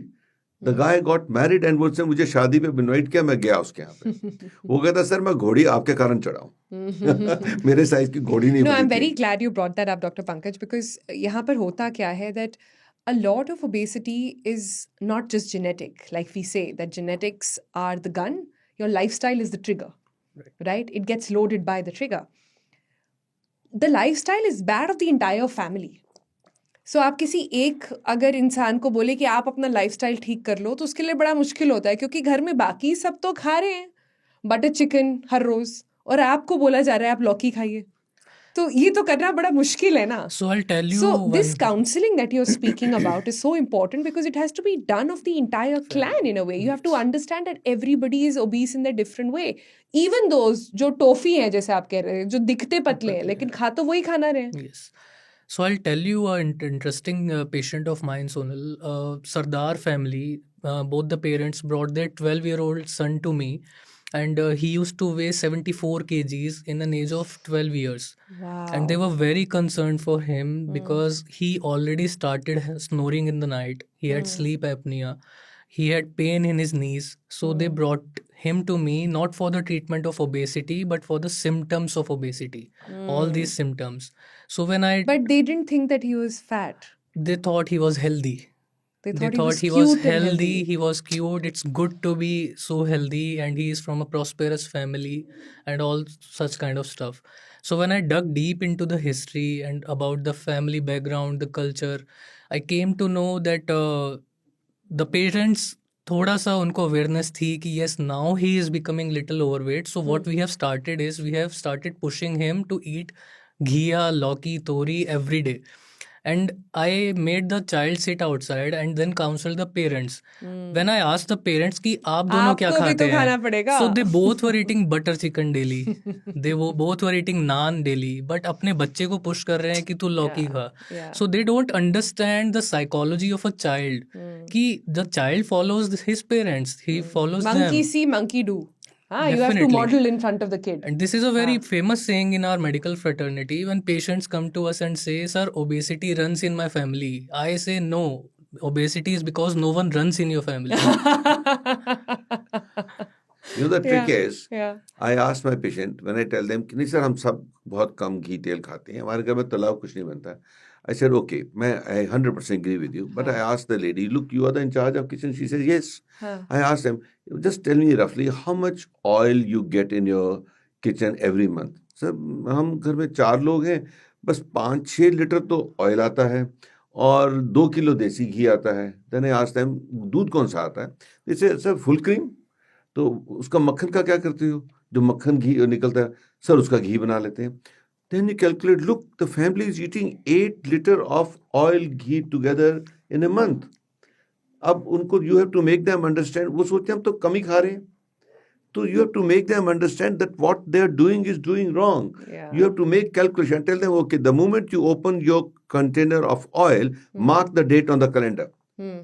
The guy got married and बोलते मुझे शादी पे इनवाइट किया, मैं गया उसके यहाँ पे. वो कहता सर मैं घोड़ी आपके कारण चढ़ाऊं. मेरे साइज की घोड़ी नहीं. No, I'm very glad you brought that up, Dr. Pankaj, because यहाँ पर होता क्या है that a lot of obesity is not just genetic. Like we say that genetics are the gun, your lifestyle is the trigger, right? It gets loaded by the trigger. The lifestyle is bad of the entire family. So आप किसी एक अगर इंसान को बोले कि आप अपना लाइफस्टाइल ठीक कर लो तो उसके लिए बड़ा मुश्किल होता है, क्योंकि घर में बाकी सब तो खा रहे हैं बटर चिकन हर रोज और आपको बोला जा रहा है आप लौकी खाइए, तो ये तो करना बड़ा मुश्किल है ना. So I'll tell you. So this counseling that you're speaking about is so important because it has to be done of the entire clan in a way. You have to understand that everybody is obese in their different way. Even those जो टोफी हैं जैसे आप कह रहे हैं, जो दिखते पतले हैं लेकिन खा तो वही खाना रहे हैं. Yes. So I'll tell you an interesting patient of mine, Sonal. Sardar family, both the parents brought their 12-year-old son to me, and he used to weigh 74 kgs in an age of 12 years. Wow. And they were very concerned for him because he already started snoring in the night. He had sleep apnea. He had pain in his knees. So they brought him to me not for the treatment of obesity, but for the symptoms of obesity. All these symptoms. So when But they didn't think that he was fat. They thought he was healthy. They They thought thought he he was was cute and healthy, he was cute. It's good to be so healthy, and he is from a prosperous family, and all such kind of stuff. So when I dug deep into the history and about the family background, the culture, I came to know that the parents, थोड़ा सा उनको awareness थी कि yes, now he is becoming little overweight. So what we have started is we have started pushing him to eat ghiya, lauki, tori every day. And I made the child sit outside and then counsel the parents. When I asked the parents कि आप दोनों क्या आपको भी खाते तो खाना हैं, पड़ेगा. so they both were eating butter chicken daily. They both were eating naan daily. But अपने बच्चे को push कर रहे हैं कि तू लौकी खा. So they don't understand the psychology of a child. कि the child follows his parents. He follows them. Monkey see, monkey do. You have to Definitely. model in front of the kid. And this is a very famous saying in our medical fraternity. When patients come to us and say, sir, obesity runs in my family, I say, no, obesity is because no one runs in your family. You know the trick is, Yeah. I ask my patient when I tell them कि नहीं सर हम सब बहुत कम घी तेल खाते हैं, हमारे घर में तला हुआ कुछ नहीं बनता. I said okay, I 100% agree with you. But I asked the lady, look, you are in charge of kitchen. She says yes. I asked them, just tell me roughly how much oil you get in your kitchen every month. Sir, हम घर में 4 लोग हैं, बस 5-6 लीटर तो ऑयल आता है और 2 किलो देसी घी आता है. Then I asked them, दूध कौन सा आता है? They say, sir, full cream. तो उसका मक्खन का क्या करते हो? जो मक्खन घी निकलता है, सर उसका घी बना लेते हैं. Then you calculate, look, the family is eating 8 liters of oil ghee together in a month. अब उनको you have to make them understand, वो सोचते हैं हम तो कम ही खा रहे हैं. So you have to make them understand that what they are doing is doing wrong. Yeah. You have to make calculation. Tell them, okay, the moment you open your container of oil, mark the date on the calendar.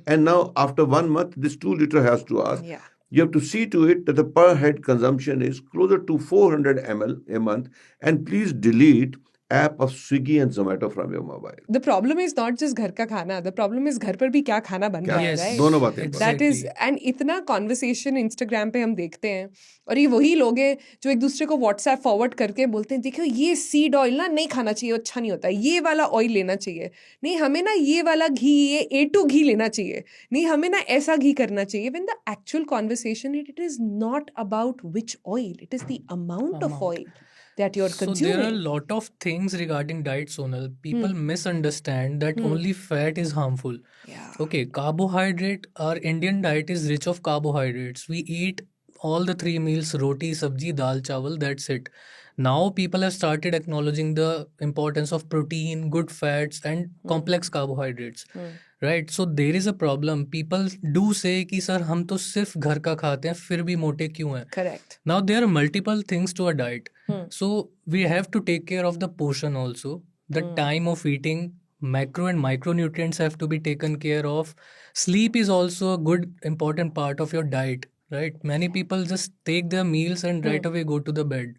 And now after 1 month, this 2 liter has to ask. Yeah. You have to see to it that the per head consumption is closer to 400 ml a month, and please delete app of Swiggy and Zomato from your mobile. The problem is not just घर का खाना. The problem is घर पर भी क्या खाना बन रहा है, Yes. right? दोनों बातें. That is, and इतना conversation Instagram पे हम देखते हैं और ये वही लोग हैं जो एक दूसरे को WhatsApp forward करके बोलते हैं देखो ये सीड ऑयल ना नहीं खाना चाहिए, अच्छा नहीं होता, ये वाला ऑयल लेना चाहिए, नहीं हमें ना ये वाला घी, ये A2 घी लेना चाहिए, नहीं हमें ना ऐसा घी करना चाहिए. When the actual conversation, it is not about which oil, it is the amount of oil. that you're So there are a consuming. lot of things regarding diet, Sonal. People misunderstand that Hmm. only fat is harmful. Yeah. Okay, carbohydrate, our Indian diet is rich of carbohydrates. We eat all the three meals, roti, sabji, dal, chawal, that's it. Now people have started acknowledging the importance of protein, good fats, and complex carbohydrates. Right? So there is a problem. People do say कि सर हम तो सिर्फ घर का खाते हैं फिर भी मोटे क्यों हैं? Correct. Now there are multiple things to a diet. Hmm. So we have to take care of the portion also, the time of eating, macro and micronutrients have to be taken care of. Sleep is also a good important part of your diet, right? Many people just take their meals and right away go to the bed.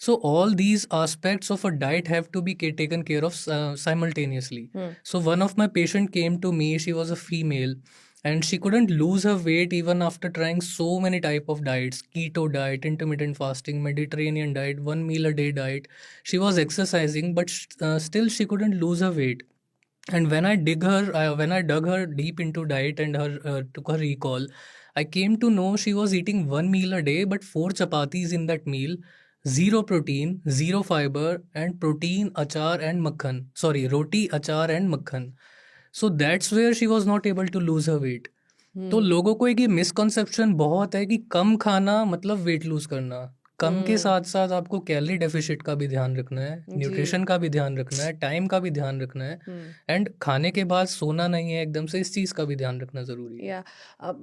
So all these aspects of a diet have to be taken care of simultaneously. So one of my patient came to me, she was a female, and she couldn't lose her weight even after trying so many type of diets: keto diet, intermittent fasting, Mediterranean diet, 1 meal a day diet. She was exercising, but still she couldn't lose her weight. And when I dug her deep into diet and her took her recall, I came to know she was eating 1 meal a day, but 4 chapatis in that meal, zero protein, zero fiber, and protein, achar, and makhan. Sorry, roti, achar, and makhan. So that's where she was not able to lose her weight. तो लोगों को एक ये मिसकॉन्सेप्शन बहुत है कि कम खाना मतलब वेट लूज करना. कम के साथ साथ आपको कैलोरी डेफिसिट का भी ध्यान रखना है, न्यूट्रिशन का भी ध्यान रखना है, टाइम का भी ध्यान रखना है, एंड खाने के बाद सोना नहीं है एकदम से, इस चीज का भी ध्यान रखना जरूरी है. या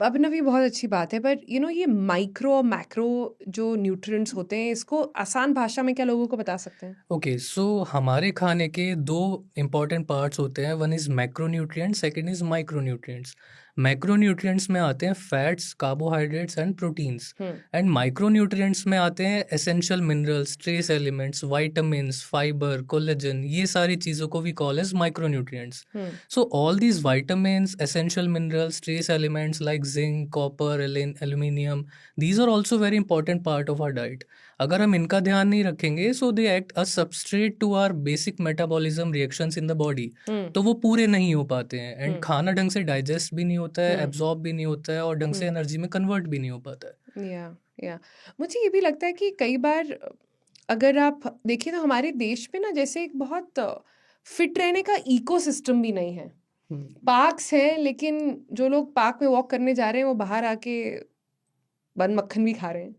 अभिनव, ये बहुत अच्छी बात है, बट ये माइक्रो और मैक्रो जो न्यूट्रिएंट्स होते हैं, इसको आसान भाषा में क्या लोगों को बता सकते हैं? ओके, सो हमारे खाने के दो इम्पॉर्टेंट पार्ट्स होते हैं. One is macronutrients, second is micronutrients. Macronutrients में आते हैं fats, carbohydrates and proteins, and micronutrients में आते हैं essential minerals, trace elements, vitamins, fibre, collagen, ये सारी चीज़ों को we call as micronutrients. So all these vitamins, essential minerals, trace elements like zinc, copper, aluminium, these are also very important part of our diet. अगर हम इनका ध्यान नहीं रखेंगे, so they act as substrate to our basic metabolism reactions in the body. तो वो पूरे नहीं हो पाते हैं, एंड खाना ढंग से डाइजेस्ट भी नहीं होता है, एब्जॉर्ब भी नहीं होता है, और ढंग से एनर्जी में कन्वर्ट भी नहीं हो पाता है. या मुझे ये भी लगता है कि कई बार अगर आप देखिए तो हमारे देश में ना जैसे एक बहुत फिट रहने का इकोसिस्टम भी नहीं है. पार्क्स हैं, लेकिन जो लोग पार्क में वॉक करने जा रहे हैं वो बाहर आके बन मक्खन भी खा रहे हैं.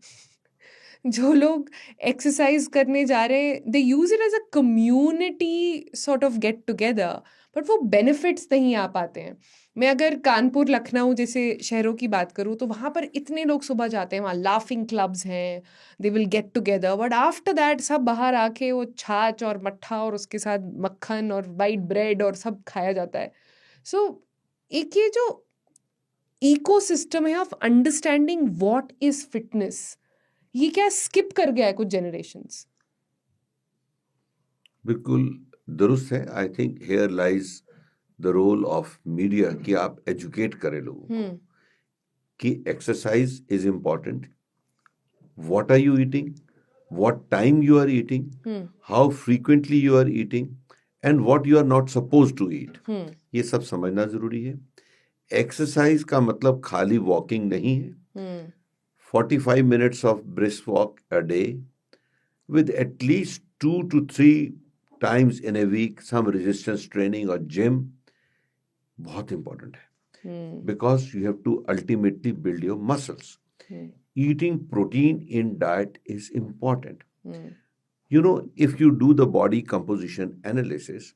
जो लोग एक्सरसाइज करने जा रहे हैं, they use it as a community sort of get together, but वो बेनिफिट्स नहीं आ पाते हैं. मैं अगर कानपुर, लखनऊ जैसे शहरों की बात करूँ तो वहाँ पर इतने लोग सुबह जाते हैं, वहाँ लाफिंग क्लब्स हैं, they will get together, but after that सब बाहर आके वो छाछ और मट्ठा और उसके साथ मक्खन और वाइट ब्रेड और सब खाया जाता है. सो एक ये जो इकोसिस्टम है of understanding what is fitness, ये क्या स्किप कर गया है कुछ जनरेशंस? बिल्कुल दुरुस्त है. I think here lies the role of media कि आप एजुकेट करें लोगों को कि exercise is important, what are you eating, what time you are eating, how frequently you are eating, and what you are not suppose to eat. ये सब समझना जरूरी है. एक्सरसाइज का मतलब खाली वॉकिंग नहीं है. 45 minutes of brisk walk a day with at least 2 to 3 times in a week some resistance training or gym बहुत important है, because you have to ultimately build your muscles. Eating protein in diet is important. You know, if you do the body composition analysis,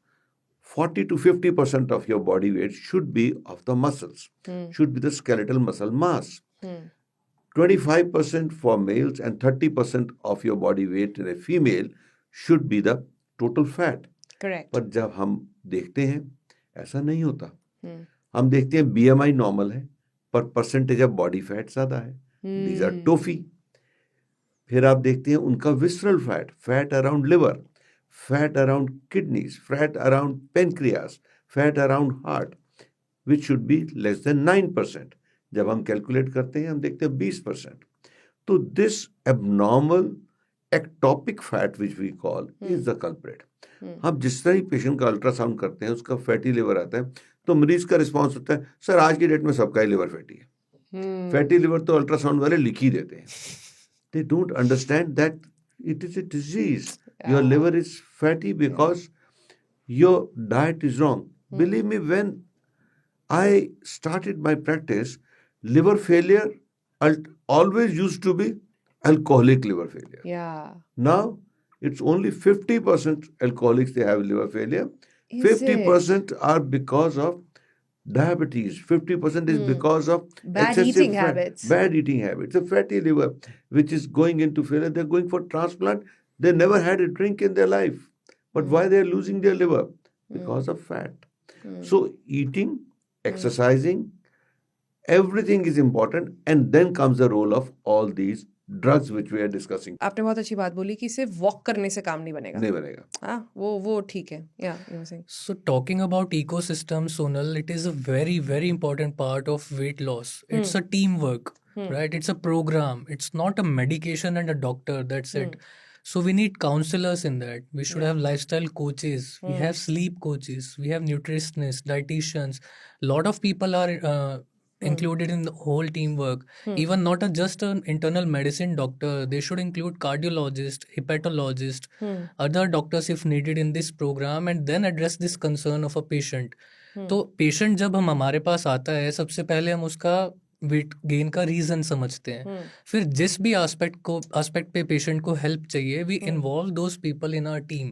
40 to 50% of your body weight should be of the muscles, should be the skeletal muscle mass. 25% for males and 30% of your body weight in a female should be the total fat. Correct. पर जब हम देखते हैं ऐसा नहीं होता. हम देखते हैं BMI नॉर्मल है पर परसेंटेज ऑफ बॉडी फैट ज्यादा है. These are toffee. फिर आप देखते हैं उनका visceral fat, fat around liver, fat around kidneys, fat around pancreas, fat around heart, which should be less than 9%. जब हम कैलकुलेट करते हैं हम देखते हैं 20%. तो this abnormal ectopic fat which we call is the culprit. हम जिस तरह ही पेशेंट का अल्ट्रासाउंड करते हैं उसका फैटी लिवर आता है तो मरीज का रिस्पॉन्स होता है, सर आज की डेट में सबका ही लिवर फैटी है. फैटी लिवर तो अल्ट्रासाउंड वाले लिख ही देते हैं. दे don't understand that it is a disease. Your liver is fatty because your diet is wrong. Believe me, when I started my practice, liver failure always used to be alcoholic liver failure. Yeah. Now it's only 50% alcoholics they have liver failure. Is 50% are because of diabetes. 50% is because of Bad excessive eating fat, habits. bad eating habits. A fatty liver which is going into failure. They're going for transplant. They never had a drink in their life. But why they're losing their liver? Because of fat. So eating, exercising, everything is important, and then comes the role of all these drugs which we are discussing. आपने बहुत अच्छी बात बोली कि सिर्फ वॉक करने से काम नहीं बनेगा. नहीं बनेगा. हाँ, वो ठीक है. Yeah, you were saying. So talking about ecosystem, Sonal, it is a very, very important part of weight loss. It's a teamwork, right? It's a program. It's not a medication and a doctor. That's it. So we need counselors in that. We should have lifestyle coaches. We have sleep coaches. We have nutritionists, dietitians. A lot of people are included in the whole teamwork. Even not just an internal medicine doctor. They should include cardiologist, hepatologist, other doctors if needed in this program, and then address this concern of a patient. तो पेशेंट जब हमारे पास आता है, सबसे पहले हम उसका वेट गेन का रीजन समझते हैं. फिर जिस भी एस्पेक्ट पे पेशेंट को हेल्प चाहिए, we involve those people in our team.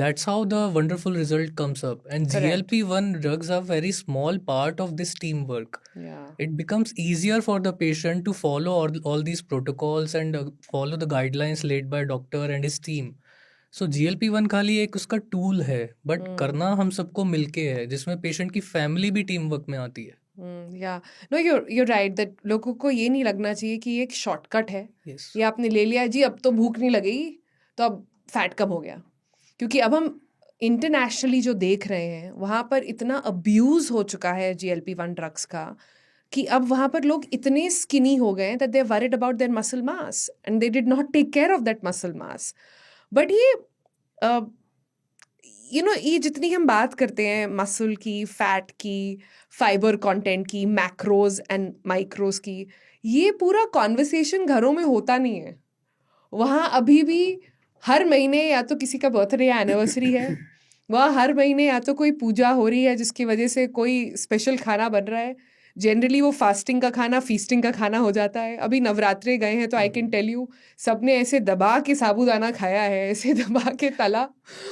That's how the wonderful result comes up. And GLP-1 drugs are very small part of this teamwork. Yeah. It becomes easier for the patient to follow all these protocols and follow the guidelines laid by doctor and his team. So GLP-1 खाली एक उसका टूल है, बट करना हम सबको मिलके है, जिसमें पेशेंट की फैमिली भी टीम वर्क में आती है. Yeah. No, you're right that लोगों को ये नहीं लगना चाहिए कि ये एक शॉर्टकट है. Yes. ये आपने ले लिया जी, अब तो भूख नहीं लगेगी, तो अब फैट कम हो गया. क्योंकि अब हम इंटरनेशनली जो देख रहे हैं, वहाँ पर इतना अब्यूज़ हो चुका है GLP-1 ड्रग्स का कि अब वहाँ पर लोग इतने स्किनी हो गए हैं that they're worried about their muscle mass and they did not take care of that muscle mass. But ये ये जितनी हम बात करते हैं मसल की, फैट की, फाइबर कंटेंट की, मैक्रोज एंड माइक्रोज की, ये पूरा कॉन्वर्सेशन घरों में होता नहीं है. वहाँ अभी भी हर महीने या तो किसी का बर्थडे या एनिवर्सरी है, वहाँ हर महीने या तो कोई पूजा हो रही है जिसकी वजह से कोई स्पेशल खाना बन रहा है. जनरली वो फास्टिंग का खाना फीस्टिंग का खाना हो जाता है. अभी नवरात्रे गए हैं तो आई कैन टेल यू सबने ऐसे दबा के साबूदाना खाया है, ऐसे दबा के तला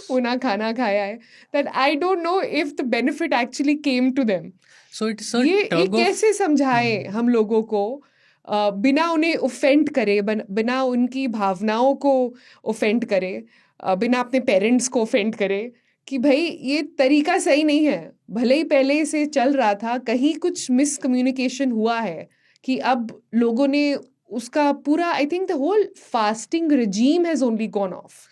भुना खाना खाया है that I don't know if the benefit actually came to them. So it's ये कैसे समझाए हम लोगों को बिना उन्हें ऑफेंड करे, बिना उनकी भावनाओं को ऑफेंड करे, बिना अपने पेरेंट्स को ऑफेंड करे कि भाई ये तरीका सही नहीं है. भले ही पहले से चल रहा था, कहीं कुछ मिसकम्युनिकेशन हुआ है कि अब लोगों ने उसका पूरा, I think the whole fasting regime has only gone off.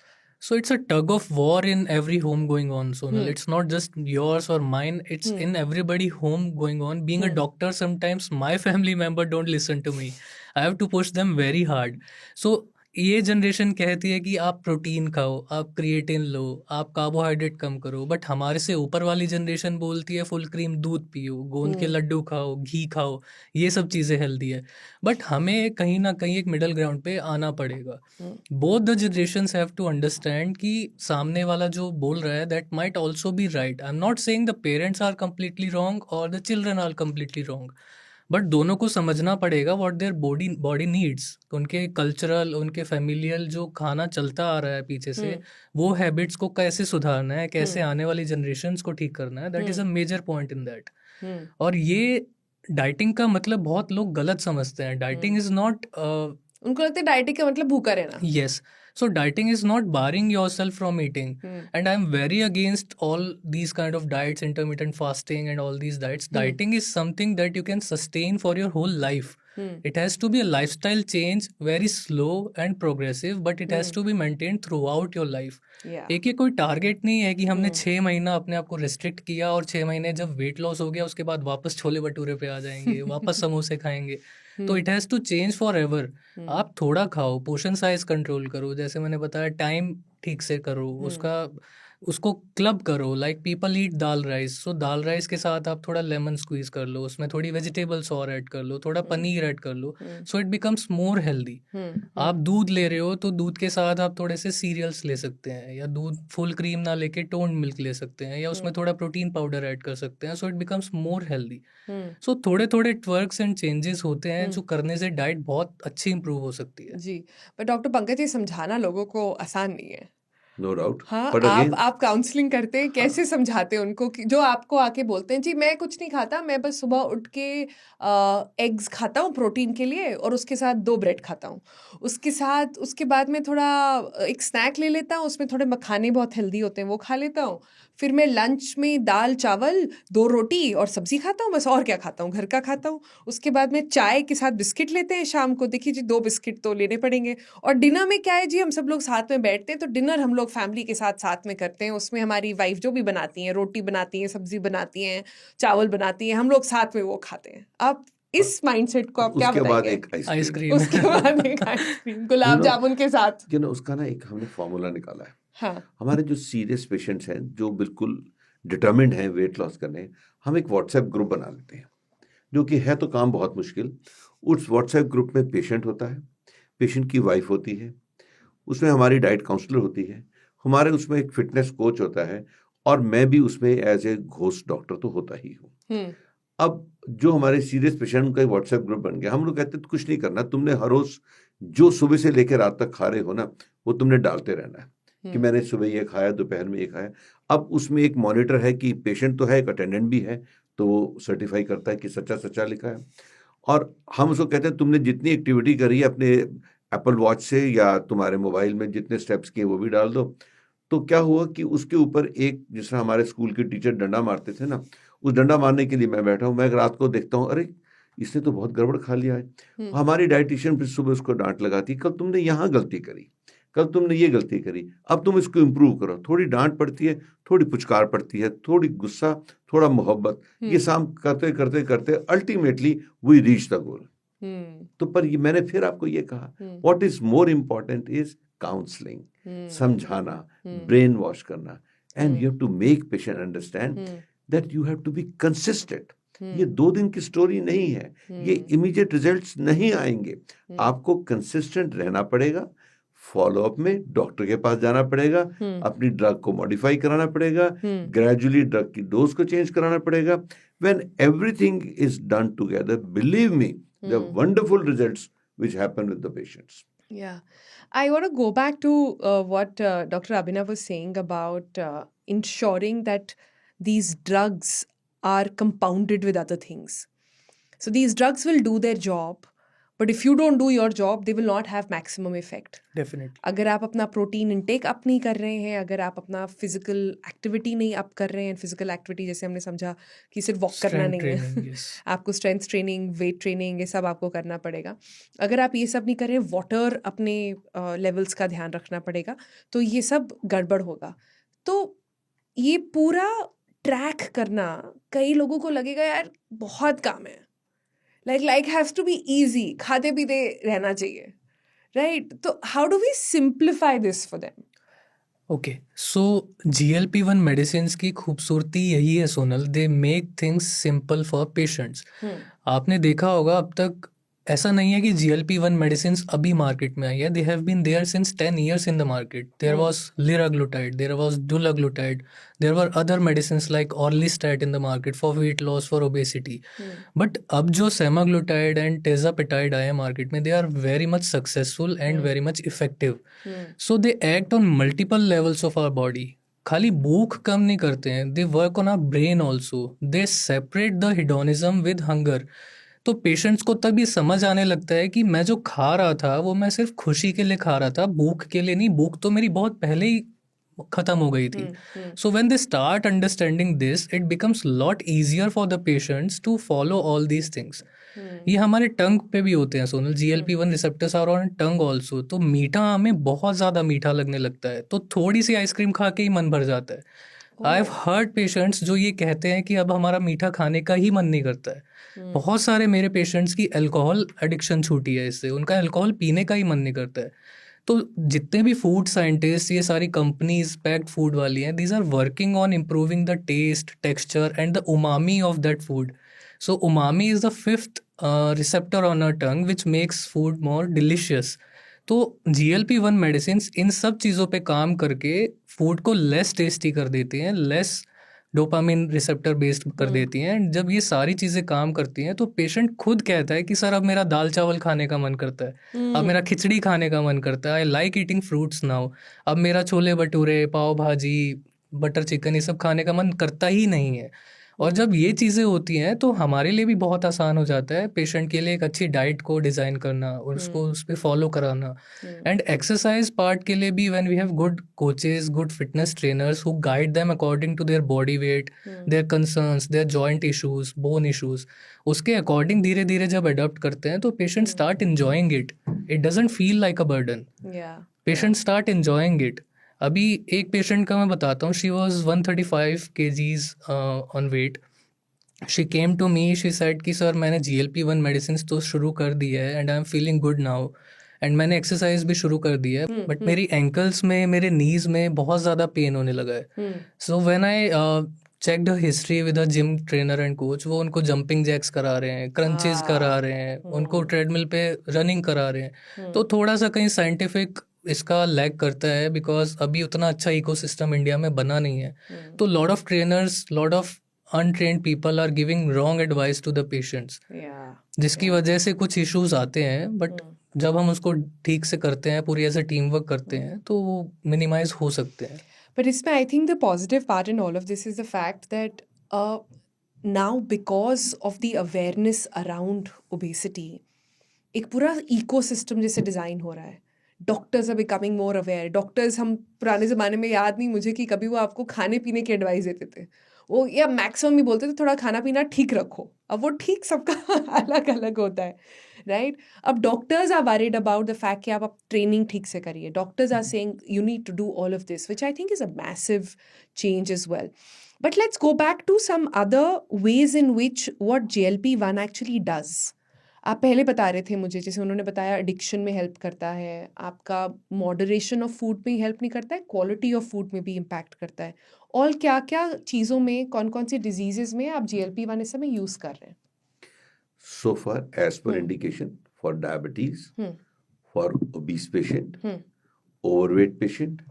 So it's a tug of war in every home going on, Sonal. It's not just yours or mine. It's in everybody home going on. Being a doctor, sometimes my family member don't listen to me. I have to push them very hard. So ये जनरेशन कहती है कि आप प्रोटीन खाओ, आप क्रिएटिन लो, आप कार्बोहाइड्रेट कम करो, बट हमारे से ऊपर वाली जनरेशन बोलती है फुल क्रीम दूध पियो, गोंद के लड्डू खाओ, घी खाओ, ये सब चीज़ें हेल्दी है. बट हमें कहीं ना कहीं एक मिडल ग्राउंड पे आना पड़ेगा. Both the generations have to understand कि सामने वाला जो बोल रहा है that might also be right. I am not saying the parents are completely wrong और the children are completely wrong, but दोनों को समझना पड़ेगा व्हाट देयर बॉडी नीड्स. उनके कल्चरल, उनके फैमिलियल जो खाना चलता आ रहा है पीछे से, वो हैबिट्स को कैसे सुधारना है, कैसे आने वाली जनरेशंस को ठीक करना है, that is a major point in that. और ये डाइटिंग का मतलब बहुत लोग गलत समझते हैं. डाइटिंग इज नॉट, उनको लगता है डाइटिंग का मतलब भूखा रहना. Yes. So dieting is not barring yourself from eating. And I'm very against all these kind of diets, intermittent fasting and all these diets. Dieting is something that you can sustain for your whole life. It has to be a lifestyle change, very slow and progressive, but it has to be maintained throughout your life. Yeah. एक ये कोई टारगेट नहीं है कि हमने 6 महीना अपने आप को रेस्ट्रिक्ट किया और 6 महीने जब वेट लॉस हो गया उसके बाद वापस छोले भटूरे पे आ जाएंगे, वापस समोसे खाएंगे. तो it has to change forever. आप थोड़ा खाओ, पोर्शन साइज कंट्रोल करो, जैसे मैंने बताया टाइम ठीक से करो, उसका उसको क्लब करो, लाइक पीपल ईट दाल राइस, सो दाल राइस के साथ आप थोड़ा लेमन स्क्वीज कर लो, उसमें थोड़ी वेजिटेबल्स और ऐड कर लो, थोड़ा पनीर ऐड कर लो, so it becomes more healthy. आप दूध ले रहे हो तो दूध के साथ आप थोड़े से सीरियल्स ले सकते हैं, या दूध फुल क्रीम ना लेके टोन्ड मिल्क ले सकते हैं, या उसमें थोड़ा प्रोटीन पाउडर ऐड कर सकते हैं, so it becomes more healthy. So थोड़े थोड़े ट्वर्क्स एंड चेंजेस होते हैं जो करने से डाइट बहुत अच्छी इंप्रूव हो सकती है। जी, पर डॉक्टर पंकज ये समझाना लोगों को आसान नहीं है। नो डाउट, हाँ, बट अगेन आप काउंसलिंग करते हैं, कैसे समझाते हैं उनको कि जो आपको आके बोलते हैं जी मैं कुछ नहीं खाता, मैं बस सुबह उठ के एग्स खाता हूँ प्रोटीन के लिए और उसके साथ 2 ब्रेड खाता हूँ, उसके साथ उसके बाद में थोड़ा एक स्नैक ले लेता हूँ, उसमें थोड़े मखाने बहुत हेल्दी होते हैं वो खा लेता हूँ, फिर मैं लंच में दाल चावल 2 रोटी और सब्जी खाता हूँ, बस और क्या खाता हूँ, घर का खाता हूँ। उसके बाद में चाय के साथ बिस्किट लेते हैं शाम को, देखिए जी 2 बिस्किट तो लेने पड़ेंगे। और डिनर में क्या है जी, हम सब लोग साथ में बैठते हैं तो डिनर हम लोग फैमिली के साथ में करते हैं, उसमें हमारी वाइफ जो भी बनाती हैं, रोटी बनाती हैं, सब्जी बनाती हैं, चावल बनाती हैं, हम लोग साथ में वो खाते हैं। आप इस माइंडसेट को आप क्या उसके बाद बताएंगे? एक आइसक्रीम उसके बाद एक आइसक्रीम गुलाब जामुन के साथ। उसका ना एक हमने फॉर्मूला निकाला है। हाँ, हमारे जो सीरियस पेशेंट्स हैं जो बिल्कुल डिटर्मिन्ड हैं वेट लॉस करने, हम एक व्हाट्सएप ग्रुप बना लेते हैं, जो कि है तो काम बहुत मुश्किल। उस व्हाट्सएप ग्रुप में पेशेंट होता है, पेशेंट की वाइफ होती है, उसमें हमारी डाइट काउंसलर होती है, हमारे उसमें एक फिटनेस कोच होता है, और मैं भी उसमें एज ए घोस्ट डॉक्टर तो होता ही हूँ। अब जो हमारे सीरियस पेशेंट का व्हाट्सएप ग्रुप बन गया, हम लोग कहते हैं कुछ नहीं करना, तुमने हर रोज जो सुबह से लेकर रात तक खा रहे हो ना, वो तुमने डालते रहना है कि मैंने सुबह ये खाया, दोपहर में ये खाया। अब उसमें एक मॉनिटर है कि पेशेंट तो है, एक अटेंडेंट भी है, तो वो सर्टिफाई करता है कि सच्चा सच्चा लिखा है। और हम उसको कहते हैं तुमने जितनी एक्टिविटी करी है अपने एप्पल वॉच से या तुम्हारे मोबाइल में जितने स्टेप्स किए वो भी डाल दो। तो क्या हुआ कि उसके ऊपर एक, जिस तरह हमारे स्कूल के टीचर डंडा मारते थे ना, उस डंडा मारने के लिए मैं बैठा हूँ। मैं रात को देखता हूँ, अरे इसने तो बहुत गड़बड़ खा लिया है। हमारी डाइटिशियन फिर सुबह उसको डांट लगाती, कल तुमने यहाँ गलती करी, कल तुमने ये गलती करी, अब तुम इसको इम्प्रूव करो। थोड़ी डांट पड़ती है, थोड़ी पुचकार पड़ती है, थोड़ी गुस्सा, थोड़ा मोहब्बत, ये सब करते करते करते ultimately we reach the goal. तो पर ये मैंने फिर आपको ये कहा, what is more important is counselling, समझाना, ब्रेन वॉश करना, and you have to make patient understand that you have to be consistent. ये 2 दिन की स्टोरी नहीं है, ये इमीडिएट रिजल्ट्स नहीं आएंगे। आपको कंसिस्टेंट रहना पड़ेगा, फॉलो अप में डॉक्टर के पास जाना पड़ेगा, अपनी ड्रग को मॉडिफाई कराना पड़ेगा, ग्रेजुअली ड्रग की डोज को चेंज कराना पड़ेगा। When everything is done together, believe me, the wonderful results which happen with the patients. Yeah, I want to go back to what Dr. Abhinav was saying about ensuring that these drugs are compounded with other things. So these drugs will do their job, but if you don't do your job, they will not have maximum effect. Definitely. अगर आप अपना प्रोटीन इंटेक अप नहीं कर रहे हैं, अगर आप अपना फिजिकल एक्टिविटी नहीं अप कर रहे हैं, फिजिकल एक्टिविटी जैसे हमने समझा कि सिर्फ वॉक करना नहीं है, आपको स्ट्रेंथ ट्रेनिंग, वेट ट्रेनिंग, ये सब आपको करना पड़ेगा। अगर आप ये सब नहीं कर रहे हैं, वाटर अपने लेवल्स का ध्यान रखना पड़ेगा, तो ये सब गड़बड़ होगा। तो ये पूरा ट्रैक करना कई लोगों को लगेगा यार बहुत काम है, like haves to be easy, खाते पीते रहना चाहिए, राइट? तो how do we simplify this for them? Okay, so GLP-1 medicine की खूबसूरती यही है Sonal, they make things simple for patients. आपने देखा होगा अब तक ऐसा नहीं है कि GLP-1 मेडिसिन अभी मार्केट में आई है, they have been there since 10 years in the market. There was liraglutide, there was dulaglutide, there were other medicines like orlistat in the market for weight loss, for obesity. But अब जो semaglutide and tirzepatide आए हैं मार्केट में, they are very much successful and very much effective. So they act on multiple levels of our body. खाली भूख कम नहीं करते हैं, they work on our brain also. They separate the hedonism with hunger. तो पेशेंट्स को तब ये समझ आने लगता है कि मैं जो खा रहा था वो मैं सिर्फ खुशी के लिए खा रहा था, भूख के लिए नहीं। भूख तो मेरी बहुत पहले ही खत्म हो गई थी। So when they start understanding this, it becomes lot easier for the patients to follow all these things. ये हमारे टंग पे भी होते हैं Sonal, GLP-1 receptors are on tongue also. तो मीठा हमें बहुत ज़्यादा मीठा लगने लगता है, तो थोड़ी सी आइसक्रीम खा के ही मन भर जाता है। आई हैव हर्ड पेशेंट्स जो ये कहते हैं कि अब हमारा मीठा खाने का ही मन नहीं करता है। बहुत सारे मेरे पेशेंट्स की अल्कोहल एडिक्शन छूटी है इससे, उनका अल्कोहल पीने का ही मन नहीं करता है। तो जितने भी फूड साइंटिस्ट, ये सारी कंपनीज पैक्ड फूड वाली हैं, these are working on improving the taste, texture and the umami of that food. So umami is the fifth receptor on our tongue which makes food more delicious. तो GLP-1 मेडिसिन इन सब चीज़ों पे काम करके फूड को लेस टेस्टी कर देती हैं, लेस डोपामिन रिसेप्टर बेस्ड कर देती हैं. जब ये सारी चीज़ें काम करती हैं तो पेशेंट खुद कहता है कि सर अब मेरा दाल चावल खाने का मन करता है, अब मेरा खिचड़ी खाने का मन करता है, I like eating fruits now, अब मेरा छोले भटूरे, पाव भाजी, बटर चिकन ये सब खाने का मन करता ही नहीं है. और जब ये चीज़ें होती हैं तो हमारे लिए भी बहुत आसान हो जाता है पेशेंट के लिए एक अच्छी डाइट को डिज़ाइन करना और उसको उस पर फॉलो कराना. एंड एक्सरसाइज पार्ट के लिए भी when we have good coaches, good fitness trainers who guide them according to their body weight, their concerns, their joint issues, bone issues, उसके अकॉर्डिंग धीरे धीरे जब अडॉप्ट करते हैं तो patient start enjoying it. It doesn't feel like a burden. Patient start enjoying it. अभी एक पेशेंट का मैं बताता हूँ. She was 135 kgs on weight. She came to me, she said कि सर मैंने GLP-1 मेडिसिन तो शुरू कर दी है and I am feeling good now and मैंने एक्सरसाइज भी शुरू कर दी है, बट मेरी एंकल्स में, मेरे नीज में बहुत ज़्यादा पेन होने लगा है. So when I checked history with a gym trainer and coach, वो उनको जंपिंग जैक्स करा रहे हैं, क्रंचेस करा रहे हैं, उनको ट्रेडमिल पे रनिंग करा रहे हैं. तो थोड़ा सा कहीं साइंटिफिक इसका लैग करता है बिकॉज अभी उतना अच्छा इकोसिस्टम इंडिया में बना नहीं है. तो lot of trainers, lot of untrained people are giving wrong advice to the patients, जिसकी वजह से कुछ इश्यूज आते हैं. बट जब हम उसको ठीक से करते हैं, पूरी एज अ टीम वर्क करते हैं, तो वो मिनिमाइज हो सकते हैं. But इसमें I think the positive part in all of this is the fact that now because of the awareness around obesity, एक पूरा ecosystem जैसे डिज़ाइन हो रहा है. Doctors are becoming more aware. Doctors, हम पुराने ज़माने में, याद नहीं मुझे कि कभी वो आपको खाने पीने की एडवाइस देते थे, वो या मैक्सिमम ही बोलते थे थोड़ा खाना पीना ठीक रखो. अब वो ठीक सबका अलग अलग होता है, राइट? अब doctors are worried about the fact कि आप ट्रेनिंग ठीक से करिए. Doctors are saying you need to do all of this, which I think is a massive change as well. But let's go back to some other ways in which what GLP-1 actually does. आप पहले बता रहे थे मुझे, जैसे उन्होंने बताया एडिक्शन में हेल्प करता है, आपका मॉडरेशन ऑफ फूड में ही हेल्प नहीं करता है, क्वालिटी ऑफ फूड में भी इम्पैक्ट करता है. और क्या क्या चीज़ों में, कौन कौन सी डिजीजेस में आप GLP-1 इस समय यूज़ कर रहे हैं? So far, as per indication, for diabetes, for obese patient, overweight patient,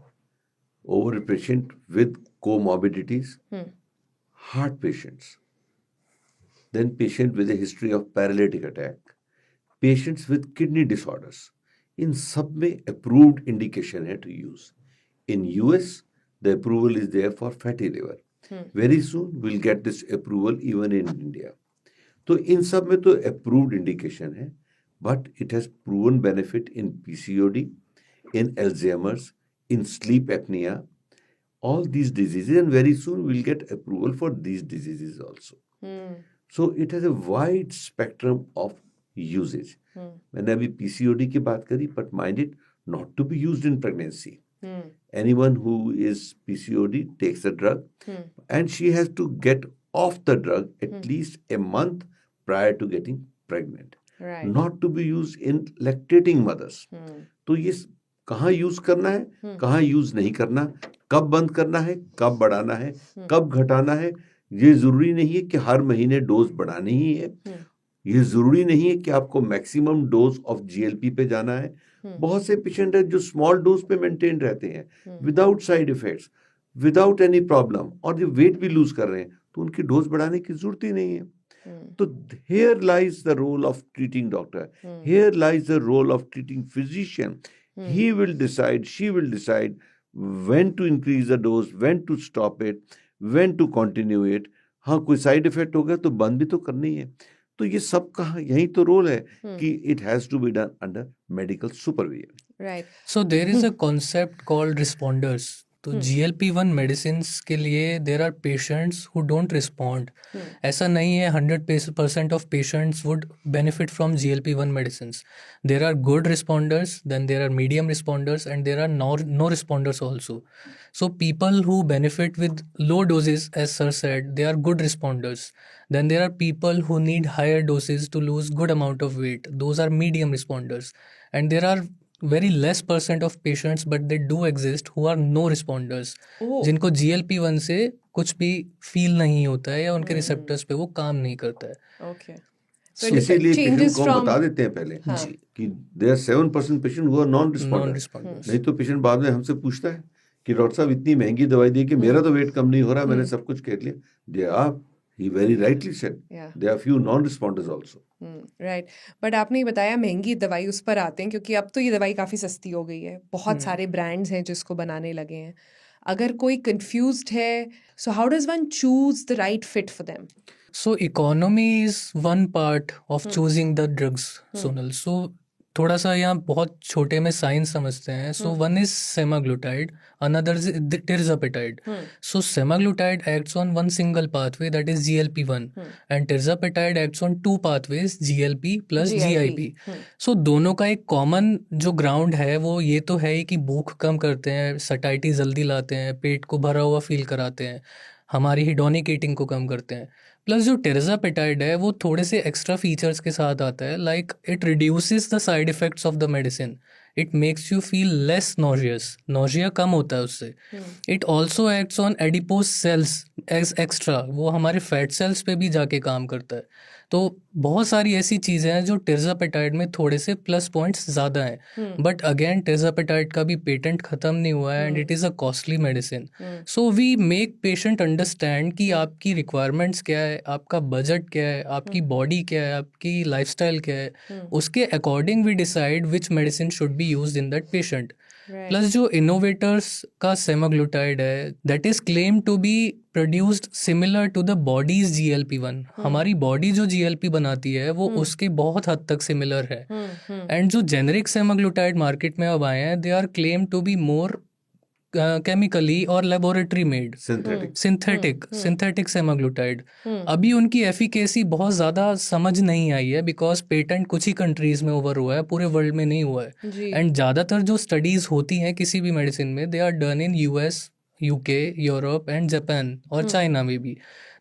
overweight patient with comorbidities, heart patients, then patient with a history of paralytic attack, patients with kidney disorders, in सब में approved indication है to use. In US, the approval is there for fatty liver. Very soon we'll get this approval even in India. तो इन सब में तो approved indication है, but it has proven benefit in PCOD, in Alzheimer's, in sleep apnea, all these diseases, and very soon we'll get approval for these diseases also. So it has a wide spectrum of usage. मैंने अभी PCOD की बात करी, but mind it, not to be used in pregnancy. Anyone who is PCOD takes the drug, and she has to get off the drug at least a month prior to getting pregnant. Right. Not to be used in lactating mothers. तो ये कहाँ यूज करना है, कहाँ यूज नहीं करना, कब बंद करना है, कब बढ़ाना है, कब घटाना है, ये जरूरी नहीं है कि हर महीने डोज बढ़ानी ही है. ये जरूरी नहीं है कि आपको मैक्सिमम डोज ऑफ GLP पे जाना है. बहुत से पेशेंट है जो स्मॉल डोज पे मेंटेन रहते हैं without side effects, without any problem, और जो वेट भी लूज कर रहे हैं, तो उनकी डोज बढ़ाने की जरूरत ही नहीं है. तो here lies the role of treating doctor. Here lies the role of treating physician. He will decide, she will decide when to increase the dose, when to stop it, when to continue it. हाँ, कोई साइड इफेक्ट हो गया तो बंद भी तो करनी है. तो ये सब का यही तो रोल है कि it has to be done under medical supervision. Right. So there is a concept called responders. तो GLP-1 मेडिसिन के लिए there are patients who don't respond. ऐसा नहीं है 100% of patients would benefit from GLP-1 medicine. There are good responders, then there are medium responders, and there are no responders also. So people who benefit with low doses, as sir said, they are good responders. Then there are people who need higher doses to lose good amount of weight. Those are medium responders. And there are very less % of patients, but they do exist who are no responders, Oh. जिनको GLP-1 से कुछ भी फील नहीं होता है या उनके Hmm. रिसेप्टर्स पे वो काम नहीं करता है. Okay. So, it इसीलिए पेशेंट changes को हम from बता देते हैं पहले हाँ. जी, कि there 7% patient who are non responder. non-responders. नहीं तो पेशेंट बाद में हमसे पूछता है कि डॉक्टर साहब इतनी महंगी दवाई दी कि मेरा तो वेट कम नहीं हो रहा, मैंने सब कुछ कर लिया। They are, he very rightly said, Yeah. They are few non responders also. Right but आपने ये बताया महंगी दवाई उस पर आते हैं क्योंकि अब तो ये दवाई काफ़ी सस्ती हो गई है, बहुत सारे ब्रांड्स हैं जिसको बनाने लगे हैं। अगर कोई कंफ्यूज्ड है, so how does one choose the right fit for them? So economy is one part of choosing the drugs, Sonal. So थोड़ा सा यहाँ बहुत छोटे में साइंस समझते हैं. So one is semaglutide, another is tirzepatide. So semaglutide acts on one single pathway, that is GLP-1, and tirzepatide acts on two pathways, GLP plus GIP. So दोनों का एक कॉमन जो ग्राउंड है वो ये तो है ही कि भूख कम करते हैं, सटाइटी जल्दी लाते हैं, पेट को भरा हुआ फील कराते हैं, हमारी हिडोनिक ईटिंग को कम करते हैं. प्लस जो टिर्ज़ापेटाइड है वो थोड़े से एक्स्ट्रा फीचर्स के साथ आता है, like it reduces the side effects of the medicine. It makes you feel less nauseous, nausea कम होता है उससे. It also acts on adipose cells extra, वो हमारे फैट सेल्स पे भी जाके काम करता है. तो बहुत सारी ऐसी चीज़ें हैं जो टिर्ज़ापेटाइड में थोड़े से प्लस पॉइंट्स ज़्यादा हैं. बट अगेन टिर्ज़ापेटाइड का भी पेटेंट ख़त्म नहीं हुआ है and it is a costly medicine. So we make patient understand कि आपकी रिक्वायरमेंट्स क्या है, आपका बजट क्या है, आपकी बॉडी क्या है, आपकी लाइफस्टाइल क्या है, उसके according we decide which medicine should be used in that patient. Plus जो इनोवेटर्स का सेमाग्लूटाइड है that is claim to be produced similar to the body's GLP-1. हमारी बॉडी जो GLP बनाती है वो उसके बहुत हद तक सिमिलर है. एंड जो जेनरिक सेमाग्लूटाइड मार्केट में अब आए हैं they are claim to be more chemically और लेबोरेटरी मेड सिंथेटिक सेमाग्लूटाइड. अभी उनकी एफिकेसी बहुत ज़्यादा समझ नहीं आई है बिकॉज पेटेंट कुछ ही कंट्रीज में ओवर हुआ है, पूरे वर्ल्ड में नहीं हुआ है. एंड ज़्यादातर जो स्टडीज़ होती हैं किसी भी मेडिसिन में they are done in US, UK, Europe and Japan और चाइना में भी.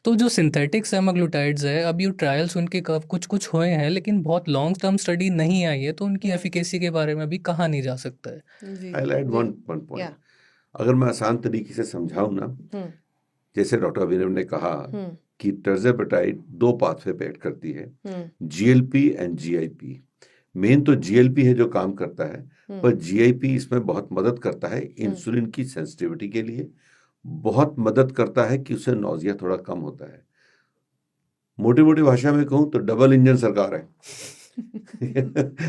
तो जो सिंथेटिक सेमाग्लूटाइड्स है अभी ट्रायल्स उनके कुछ हुए हैं लेकिन बहुत लॉन्ग टर्म स्टडी नहीं आई है, तो उनकी एफिकेसी के बारे में अभी कहा नहीं जा सकता है. I will add one point. अगर मैं आसान तरीके से समझाऊं ना, जैसे डॉक्टर अभिनव ने कहा कि टिर्ज़ापेटाइड 2 पाथवे पे एक्ट करती है, GLP एंड GIP. मेन तो GLP है जो काम करता है, पर GIP इसमें बहुत मदद करता है इंसुलिन की सेंसिटिविटी के लिए, बहुत मदद करता है कि उससे नौजिया थोड़ा कम होता है. मोटी मोटी भाषा में कहूँ तो डबल इंजन सरकार है.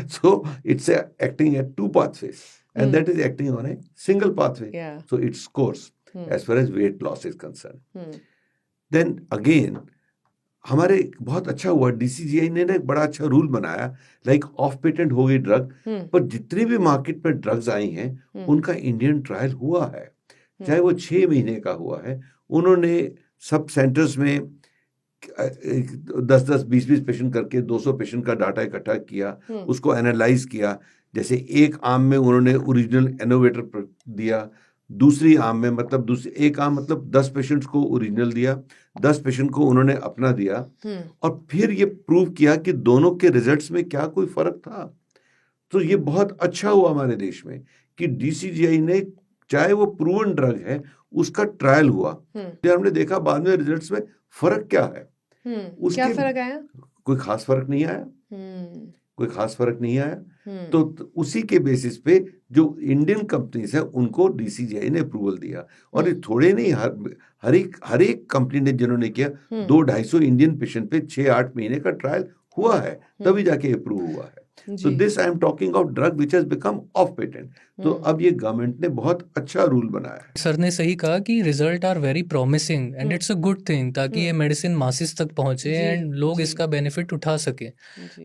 So it's acting at 2 pathways. And that is acting on a single pathway. Yeah. So it scores as far as weight loss is concerned. Then again, हमारे बहुत अच्छा हुआ DCGI ने एक बड़ा अच्छा रूल बनाया, लाइक ऑफ पेटेंट हो गई ड्रग, पर जितनी भी मार्केट में ड्रग्स आई हैं उनका इंडियन ट्रायल हुआ है, चाहे वो 6 महीने का हुआ है. उन्होंने सब सेंटर्स में 10-10, 20-20 पेशेंट करके 200 पेशेंट का डाटा इकट्ठा किया, उसको एनालाइज किया. जैसे एक आर्म में उन्होंने ओरिजिनल इनोवेटर दिया, दूसरी आर्म में मतलब एक आर्म मतलब 10 पेशेंट्स को ओरिजिनल दिया, 10 पेशेंट को उन्होंने अपना दिया, और फिर ये प्रूव किया कि दोनों के रिजल्ट्स में क्या कोई फर्क था. तो ये बहुत अच्छा हुआ हमारे देश में कि DCGI ने, चाहे वो प्रूवन ड्रग है, उसका ट्रायल हुआ. फिर हमने देखा बाद में रिजल्ट्स में फर्क क्या है. क्या फर्क आया? कोई खास फर्क नहीं आया. कोई खास फर्क नहीं आया. तो उसी के बेसिस पे जो इंडियन कंपनीज है उनको DCGI ने अप्रूवल दिया. और ये थोड़े नहीं, हर एक कंपनी ने जिन्होंने किया 200-250 इंडियन पेशेंट पे 6-8 महीने का ट्रायल हुआ है, तभी जाके अप्रूव हुआ है. So this I am talking of drug which has become off patent. तो अब ये गवर्नमेंट ने बहुत अच्छा रूल बनाया है. सर ने सही कहा कि result are very promising and it's a good thing, ताकि ये मेडिसिन मासेस तक पहुंचे एंड लोग इसका बेनिफिट उठा सके.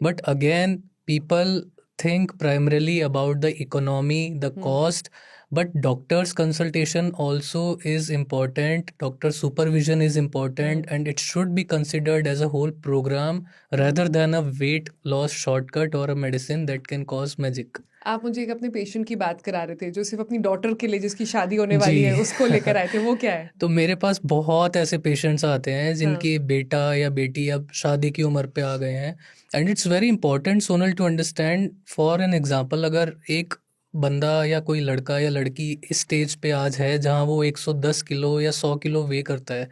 But again people think primarily about the economy, the cost, but doctor's consultation also is important, doctor supervision is important, and it should be considered as a whole program rather than a weight loss shortcut or a medicine that can cause magic. आप मुझे एक अपने पेशेंट की बात करा रहे थे जो सिर्फ अपनी डॉटर के लिए, जिसकी शादी होने वाली है, उसको लेकर आए थे, वो क्या है? तो मेरे पास बहुत ऐसे पेशेंट्स आते हैं जिनकी बेटा या बेटी अब शादी की उम्र पे आ गए हैं. And it's very important, Sonal, to understand. For an example, अगर एक बंदा या कोई लड़का या लड़की इस स्टेज पे आज है जहाँ वो 110 किलो या 100 किलो वे करता है,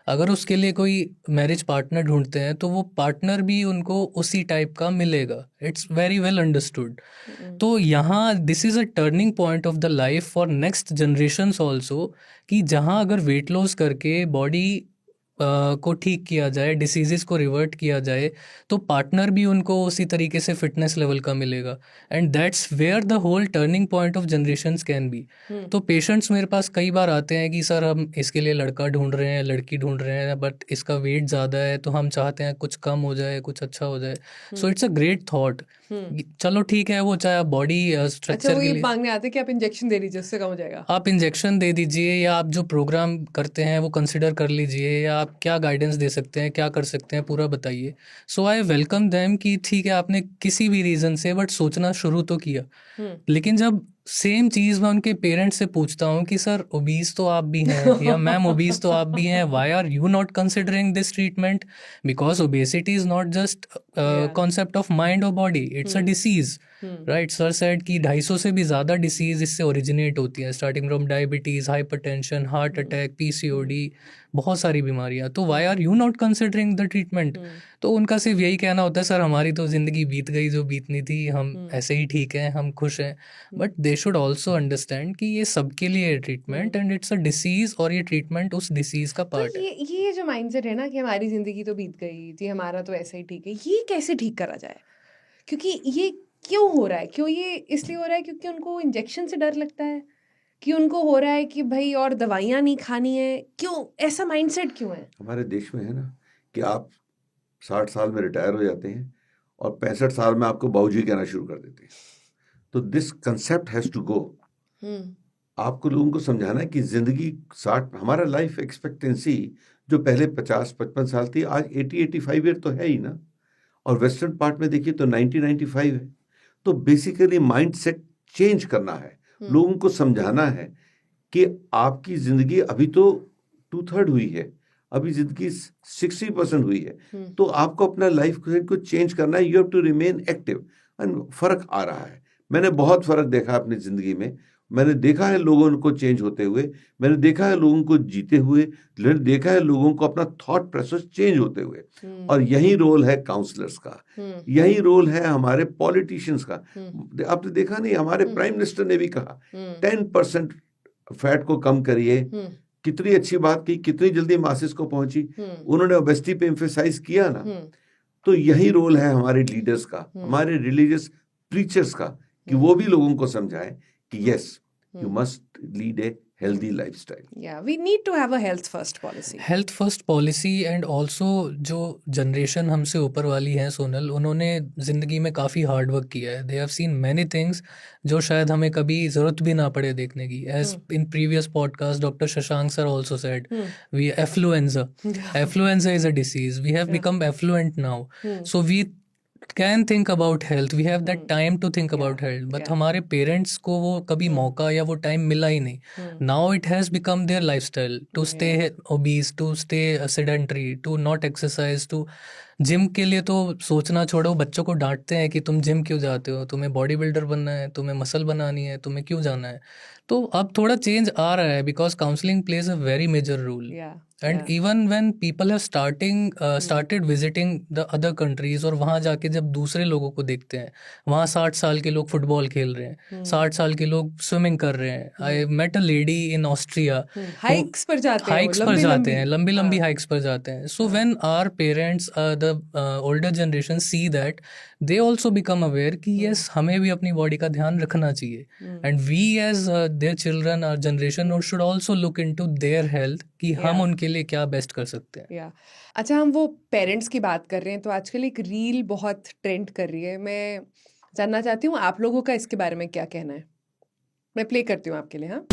अगर उसके लिए कोई मैरिज पार्टनर ढूंढते हैं तो वो पार्टनर भी उनको उसी टाइप का मिलेगा. It's very well understood. तो यहाँ this is a turning point of the life for next generations also, कि जहाँ अगर वेट लॉस करके बॉडी को ठीक किया जाए, डिसीजेस को रिवर्ट किया जाए, तो पार्टनर भी उनको उसी तरीके से फिटनेस लेवल का मिलेगा. And that's where the whole turning point of generations can be. तो पेशेंट्स मेरे पास कई बार आते हैं कि सर हम इसके लिए लड़का ढूंढ रहे हैं, लड़की ढूंढ रहे हैं, बट इसका वेट ज़्यादा है तो हम चाहते हैं कुछ कम हो जाए, कुछ अच्छा हो जाए. So it's a great thought. चलो ठीक है, वो चाहे आप बॉडी अच्छा, स्ट्रक्चर वो के ये लिए मांगने आते हैं कि आप इंजेक्शन दे दीजिए, उससे कम हो जाएगा. आप इंजेक्शन दे दीजिए, या आप जो प्रोग्राम करते हैं वो कंसिडर कर लीजिए, या आप क्या गाइडेंस दे सकते हैं, क्या कर सकते हैं, पूरा बताइए. सो आई वेलकम देम कि ठीक है आपने किसी भी रीज़न से बट सोचना शुरू तो किया. लेकिन जब सेम चीज़ मैं उनके पेरेंट्स से पूछता हूँ कि सर ओबीज तो आप भी हैं या मैम ओबीज तो आप भी हैं, why are you not considering this treatment? Because obesity is not just concept of mind और body, it's a disease. Right, sir said कि 250 से भी ज़्यादा डिसीज़ इससे ओरिजिनेट होती हैं, starting from diabetes, hypertension, heart attack, PCOD, बहुत सारी बीमारियाँ. तो why are you not considering the treatment? तो उनका सिर्फ यही कहना होता है, सर हमारी तो ज़िंदगी बीत गई जो बीतनी थी, हम ऐसे ही ठीक हैं, हम खुश हैं. But they should also understand कि ये सबके लिए है treatment, and it's a disease, और ये ट्रीटमेंट उस डिसीज़ का तो पार्ट है. ये जो माइंडसेट है ना कि हमारी जिंदगी तो बीत गई जी, हमारा तो ऐसा ही ठीक है, ये कैसे ठीक करा जाए? क्योंकि ये क्यों हो रहा है? क्यों ये इसलिए हो रहा है क्योंकि उनको इंजेक्शन से डर लगता है, कि उनको हो रहा है कि भाई और दवाइयाँ नहीं खानी है? क्यों ऐसा माइंडसेट क्यों है? हमारे देश में है ना कि आप 60 साल में रिटायर हो जाते हैं और 65 साल में आपको बाबूजी कहना शुरू कर देते हैं. तो this concept has to go. आपको लोगों को समझाना है कि जिंदगी 60, हमारा लाइफ एक्सपेक्टेंसी जो पहले 50-55 साल थी, आज 80-85 ईयर तो है ही ना. और वेस्टर्न पार्ट में देखिए तो 90-95 है. तो बेसिकली माइंड सेट चेंज करना है, लोगों को समझाना है कि आपकी जिंदगी अभी तो 2/3 हुई है, अभी जिंदगी 60% हुई है. तो आपको अपना लाइफ को चेंज करना है. You have to remain active. And फर्क आ रहा है. मैंने बहुत फर्क देखा अपनी जिंदगी में. मैंने देखा है लोगों को चेंज होते हुए, मैंने देखा है लोगों को जीते हुए, मैंने देखा है लोगों को अपना थॉट प्रोसेस चेंज होते हुए. और यही रोल है काउंसलर्स का, यही रोल है हमारे पॉलिटिशियंस का. आपने देखा नहीं, हमारे प्राइम मिनिस्टर ने भी कहा 10% फैट को कम करिए. कितनी अच्छी बात की, कितनी जल्दी मासेस को पहुंची. उन्होंने ओबेसिटी पे एम्फेसाइज किया ना. तो यही रोल है हमारे लीडर्स का, हमारे रिलीजियस प्रीचर्स का, कि वो भी लोगों को समझाएं कि yes you must lead A healthy lifestyle. Yeah, we need to have a health first policy. Health first policy, and also जो जनरेशन हमसे ऊपर वाली है सोनल, उन्होंने ज़िंदगी में काफ़ी हार्ड वर्क किया है. They have seen many things जो शायद हमें कभी ज़रूरत भी ना पड़े देखने की. As in previous podcast doctor Shashank sir also said, we affluenza is a disease, we have become affluent now. So we can think about health, we have that time to think about health. But हमारे पेरेंट्स को वो कभी मौका या वो टाइम मिला ही नहीं. Now it has become their lifestyle to stay obese, to stay sedentary, to not exercise, to gym के लिए तो सोचना छोड़ो. बच्चों को डांटते हैं कि तुम जिम क्यों जाते हो, तुम्हें बॉडी बिल्डर बनना है, तुम्हें मसल बनानी है, तुम्हें क्यों जाना है. तो अब थोड़ा चेंज आ रहा है, because counselling plays a very major role. And even when people have started visiting the other countries, और वहाँ जाके जब दूसरे लोगों को देखते हैं, वहाँ 60 साल के लोग फुटबॉल खेल रहे हैं, 60 साल के लोग स्विमिंग कर रहे हैं. I met a lady in Austria, hikes पर जाते हैं, लंबी हाइक्स पर जाते हैं. So when our parents, the older generation see that, they also become aware कि यस हमें भी अपनी बॉडी का ध्यान रखना चाहिए. And we as their children, our generation should also look into their health, कि हम उनके लिए क्या बेस्ट कर सकते हैं. अच्छा, हम वो पेरेंट्स की बात कर रहे हैं, तो आजकल एक रील बहुत ट्रेंड कर रही है. मैं जानना चाहती हूँ आप लोगों का इसके बारे में क्या कहना है. मैं प्ले करती हूँ आपके लिए. हाँ,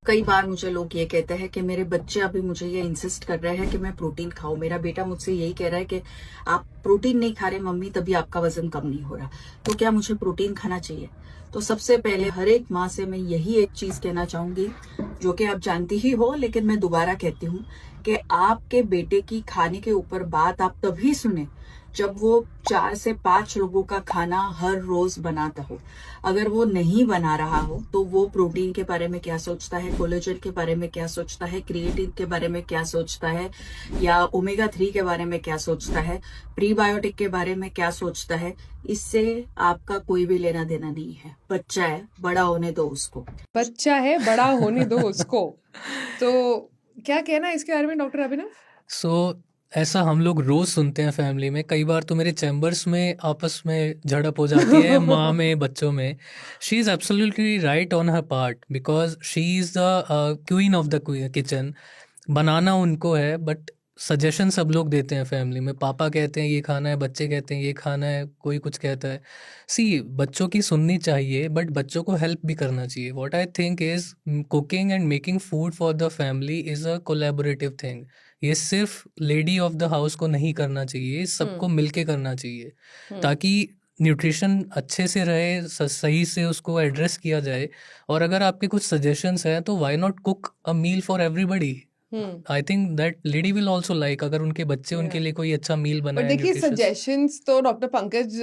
कई बार मुझे लोग ये कहते हैं कि मेरे बच्चे अभी मुझे ये इंसिस्ट कर रहे हैं कि मैं प्रोटीन खाऊं. मेरा बेटा मुझसे यही कह रहा है कि आप प्रोटीन नहीं खा रहे मम्मी, तभी आपका वजन कम नहीं हो रहा. तो क्या मुझे प्रोटीन खाना चाहिए? तो सबसे पहले हर एक माँ से मैं यही एक चीज कहना चाहूंगी, जो कि आप जानती ही हो, लेकिन मैं दोबारा कहती हूँ कि आपके बेटे की खाने के ऊपर बात आप तभी सुने जब वो 4 से 5 लोगों का खाना हर रोज बनाता हो, अगर वो नहीं बना रहा हो तो वो प्रोटीन के बारे में क्या सोचता है, कोलेजन के बारे में क्या सोचता है, क्रिएटिन के बारे में क्या सोचता है, या ओमेगा 3 के बारे में क्या सोचता है, प्रीबायोटिक के बारे में क्या सोचता है, इससे आपका कोई भी लेना देना नहीं है। बच्चा है, बड़ा होने दो उसको। बच्चा है, बड़ा होने दो उसको। तो क्या कहना है इसके बारे में डॉक्टर अभिनव? सो ऐसा हम लोग रोज सुनते हैं फैमिली में। कई बार तो मेरे चैम्बर्स में आपस में झड़प हो जाती है माँ में बच्चों में। She is absolutely right on her part because she is the queen of the kitchen. बनाना उनको है बट सजेशन सब लोग देते हैं फैमिली में। पापा कहते हैं ये खाना है, बच्चे कहते हैं ये खाना है, कोई कुछ कहता है। सी बच्चों की सुननी चाहिए बट बच्चों को हेल्प भी करना चाहिए। What I think is cooking and making food for the family is a collaborative thing. ये सिर्फ लेडी ऑफ द हाउस को नहीं करना चाहिए, सबको मिलके करना चाहिए ताकि न्यूट्रिशन अच्छे से रहे, सही से उसको एड्रेस किया जाए। और अगर आपके कुछ सजेशंस हैं तो why not cook a meal for everybody. I think that lady will also like, अगर उनके बच्चे उनके लिए कोई अच्छा मील बट बनाए देखिए न्यूट्रिशियस। सजेशंस तो डॉक्टर पंकज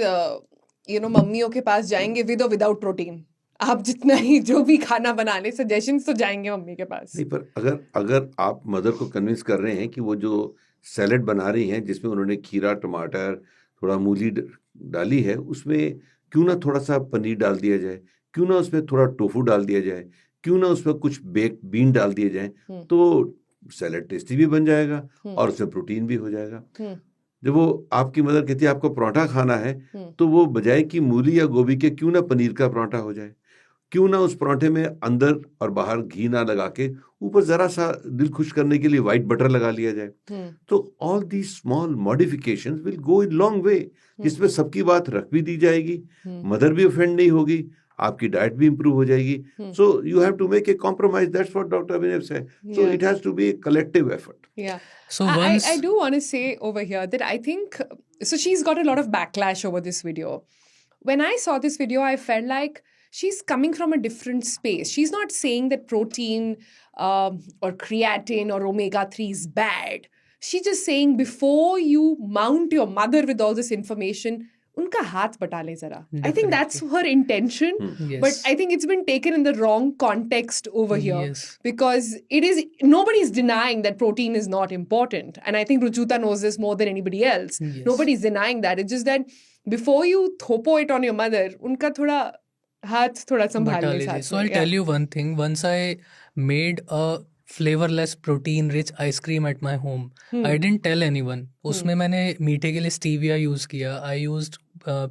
मम्मियों के पास जाएंगे विद और विदाउट प्रोटीन। आप जितना ही जो भी खाना बना ले, सजेशंस तो जाएंगे मम्मी के पास। नहीं, पर अगर आप मदर को कन्विंस कर रहे हैं कि वो जो सैलेड बना रही हैं जिसमें उन्होंने खीरा, टमाटर, थोड़ा मूली डाली है, उसमें क्यों ना थोड़ा सा पनीर डाल दिया जाए, क्यों ना उसमें थोड़ा टोफू डाल दिया जाए, क्यों ना उसमें कुछ बेक्ड बीन डाल दिए जाए, तो सैलेड टेस्टी भी बन जाएगा और उसमें प्रोटीन भी हो जाएगा। जब वो आपकी मदर कहती है आपको पराठा खाना है, तो वो बजाय कि मूली या गोभी के क्यों ना पनीर का पराठा हो जाए, क्यों ना उस पराठे में अंदर और बाहर घी ना लगा के ऊपर जरा सा दिल खुश करने के लिए व्हाइट बटर लगा लिया जाए। तो all the small modifications will go in long way, जिसमें सबकी बात रख भी दी जाएगी, मदर भी ऑफेंड नहीं होगी, आपकी डाइट भी इंप्रूव हो जाएगी। So you have to make a compromise, that's what doctor Abhinav said. So it has to be a collective effort. Yeah. So once I do want to say over here that I think, so she's got a lot of backlash over this video. When I saw this video, I felt like she's coming from a different space. She's not saying that protein or creatine or omega-3 is bad. She's just saying before you mount your mother with all this information, उनका हाथ बटा ले जरा. I think that's her intention, Yes. but I think it's been taken in the wrong context over here. Yes. Because nobody's denying that protein is not important. And I think Rujuta knows this more than anybody else. Yes. Nobody's denying that. It's just that before you thopo it on your mother, unka thoda हाथ थोड़ा संभाल ले साथ So I'll में. tell you one thing. Once I made a flavorless protein rich ice cream at my home. I didn't tell anyone. उसमें मैंने मीठे के लिए stevia use किया. I used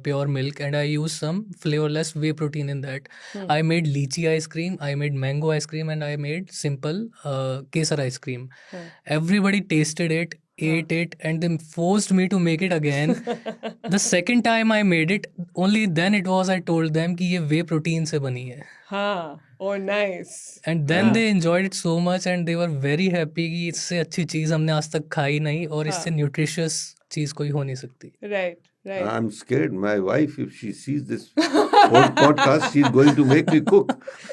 pure milk and I used some flavorless whey protein in that. I made lychee ice cream, I made mango ice cream, and I made simple kesar ice cream. Everybody tasted it, ate it, and they forced me to make it again. The second time I made it, only then it was I told them कि ये whey protein से बनी है. हाँ, oh nice. And then they enjoyed it so much and they were very happy कि इससे अच्छी चीज़ हमने आज तक खाई नहीं और इससे न्यूट्रिशियस चीज़ कोई हो नहीं सकती. Right. I'm scared. My wife, if she sees this podcast, she's going to make me cook.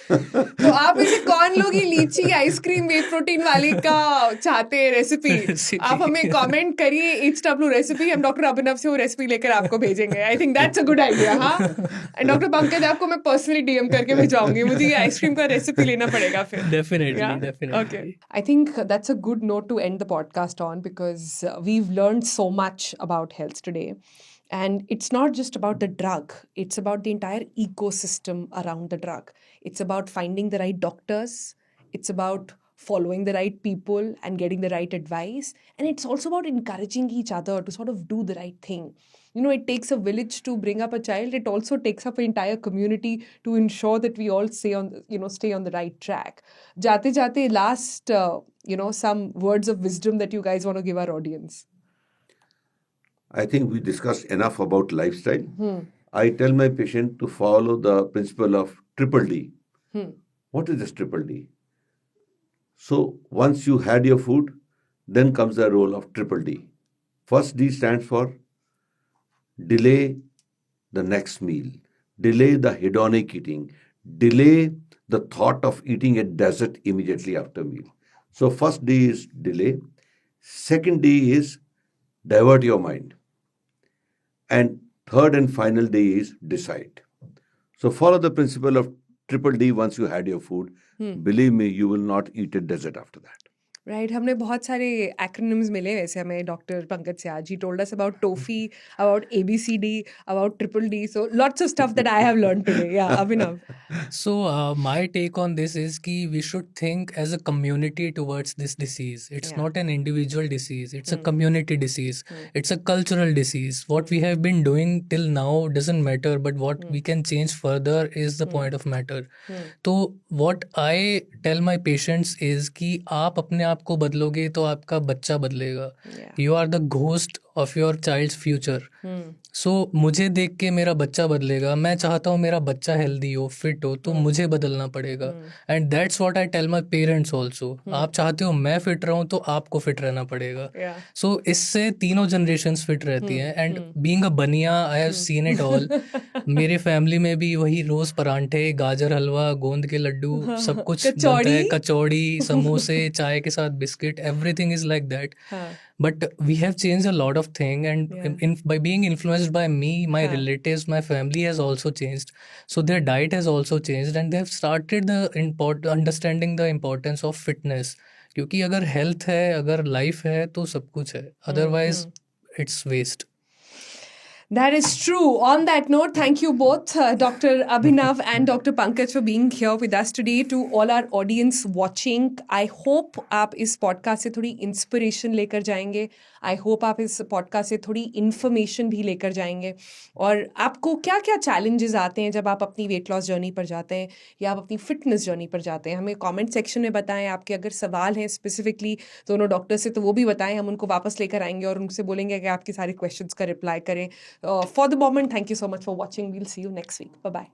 तो आप इसे कौन लोग ये लीची आइसक्रीम वे प्रोटीन वाली का चाहते हैं रेसिपी? आप हमें कमेंट करिए HW रेसिपी, हम डॉक्टर अभिनव से वो रेसिपी लेकर आपको भेजेंगे. I think that's a good idea. हाँ, एंड डॉक्टर पंकज आपको मैं पर्सनली DM करके भेजाऊंगी. मुझे ये आइसक्रीम का रेसिपी लेना पड़ेगा फिर. Definitely. Okay. I think that's a good note to end the podcast on because we've learned so much about health today. And it's not just about the drug. It's about the entire ecosystem around the drug. It's about finding the right doctors. It's about following the right people and getting the right advice. And it's also about encouraging each other to sort of do the right thing. You know, it takes a village to bring up a child. It also takes up an entire community to ensure that we all stay on the right track. Jate, last, some words of wisdom that you guys want to give our audience. I think we discussed enough about lifestyle. I tell my patient to follow the principle of triple D. What is this triple D? So once you had your food, then comes the role of triple D. First D stands for delay the next meal, delay the hedonic eating, delay the thought of eating a dessert immediately after meal. So first D is delay. Second D is divert your mind. And third and final day is decide. So follow the principle of triple D. Once you had your food, believe me, you will not eat a dessert after that. Right हमने बहुत सारे एक्रोनिम्स मिले वैसे हमें डॉक्टर पंकज से आज he told us about toffee about ABCD about triple D so lots of stuff that I have learn today या अभिनव So, my take on this is कि we should think as a community towards this disease. It's Yeah. not an individual disease. It's a community disease. It's a cultural disease. What we have been doing till now doesn't matter, but what we can change further is the point of matter. तो what I tell my patients is कि आप अपने आप को बदलोगे तो आपका बच्चा बदलेगा. Yeah. You are the ghost of your child's future. सो मुझे देख के मेरा बच्चा बदलेगा. मैं चाहता हूँ मेरा बच्चा हेल्दी हो, फिट हो, तो मुझे बदलना पड़ेगा. And that's what I tell my parents also. आप चाहते हो मैं फिट रहूँ तो आपको फिट रहना पड़ेगा. Yeah. सो इससे तीनों जनरेशंस फिट रहती हैं. एंड बीइंग अ बनिया I have seen it all. मेरे फैमिली में भी वही रोज परांठे, गाजर हलवा, गोंद के लड्डू, सब कुछ बनता है. कचौड़ी, समोसे, चाय के साथ biscuit, everything is like that. But we have changed a lot of things, and by being influenced by me, my relatives, my family has also changed. So their diet has also changed, and they have started understanding the importance of fitness. क्योंकि अगर health है, अगर life है, तो सब कुछ है. Otherwise, it's waste. That is true. On that note, thank you both, Dr. Abhinav and Dr. Pankaj, for being here with us today. To all our audience watching, I hope आप इस पॉडकास्ट से थोड़ी इंस्पिरेशन लेकर जाएंगे. I hope आप इस पॉडकास्ट से थोड़ी इन्फॉर्मेशन भी लेकर जाएंगे. और आपको क्या क्या चैलेंजेस आते हैं जब आप अपनी वेट लॉस जर्नी पर जाते हैं या आप अपनी फिटनेस जर्नी पर जाते हैं, हमें कमेंट सेक्शन में बताएं. आपके अगर सवाल हैं स्पेसिफिकली दोनों डॉक्टर से, तो वो भी बताएं. हम उनको वापस लेकर आएंगे और उनसे बोलेंगे कि आपके सारे क्वेश्चंस का रिप्लाई करें. For the moment, thank you so much for watching. We'll see you next week. Bye-bye.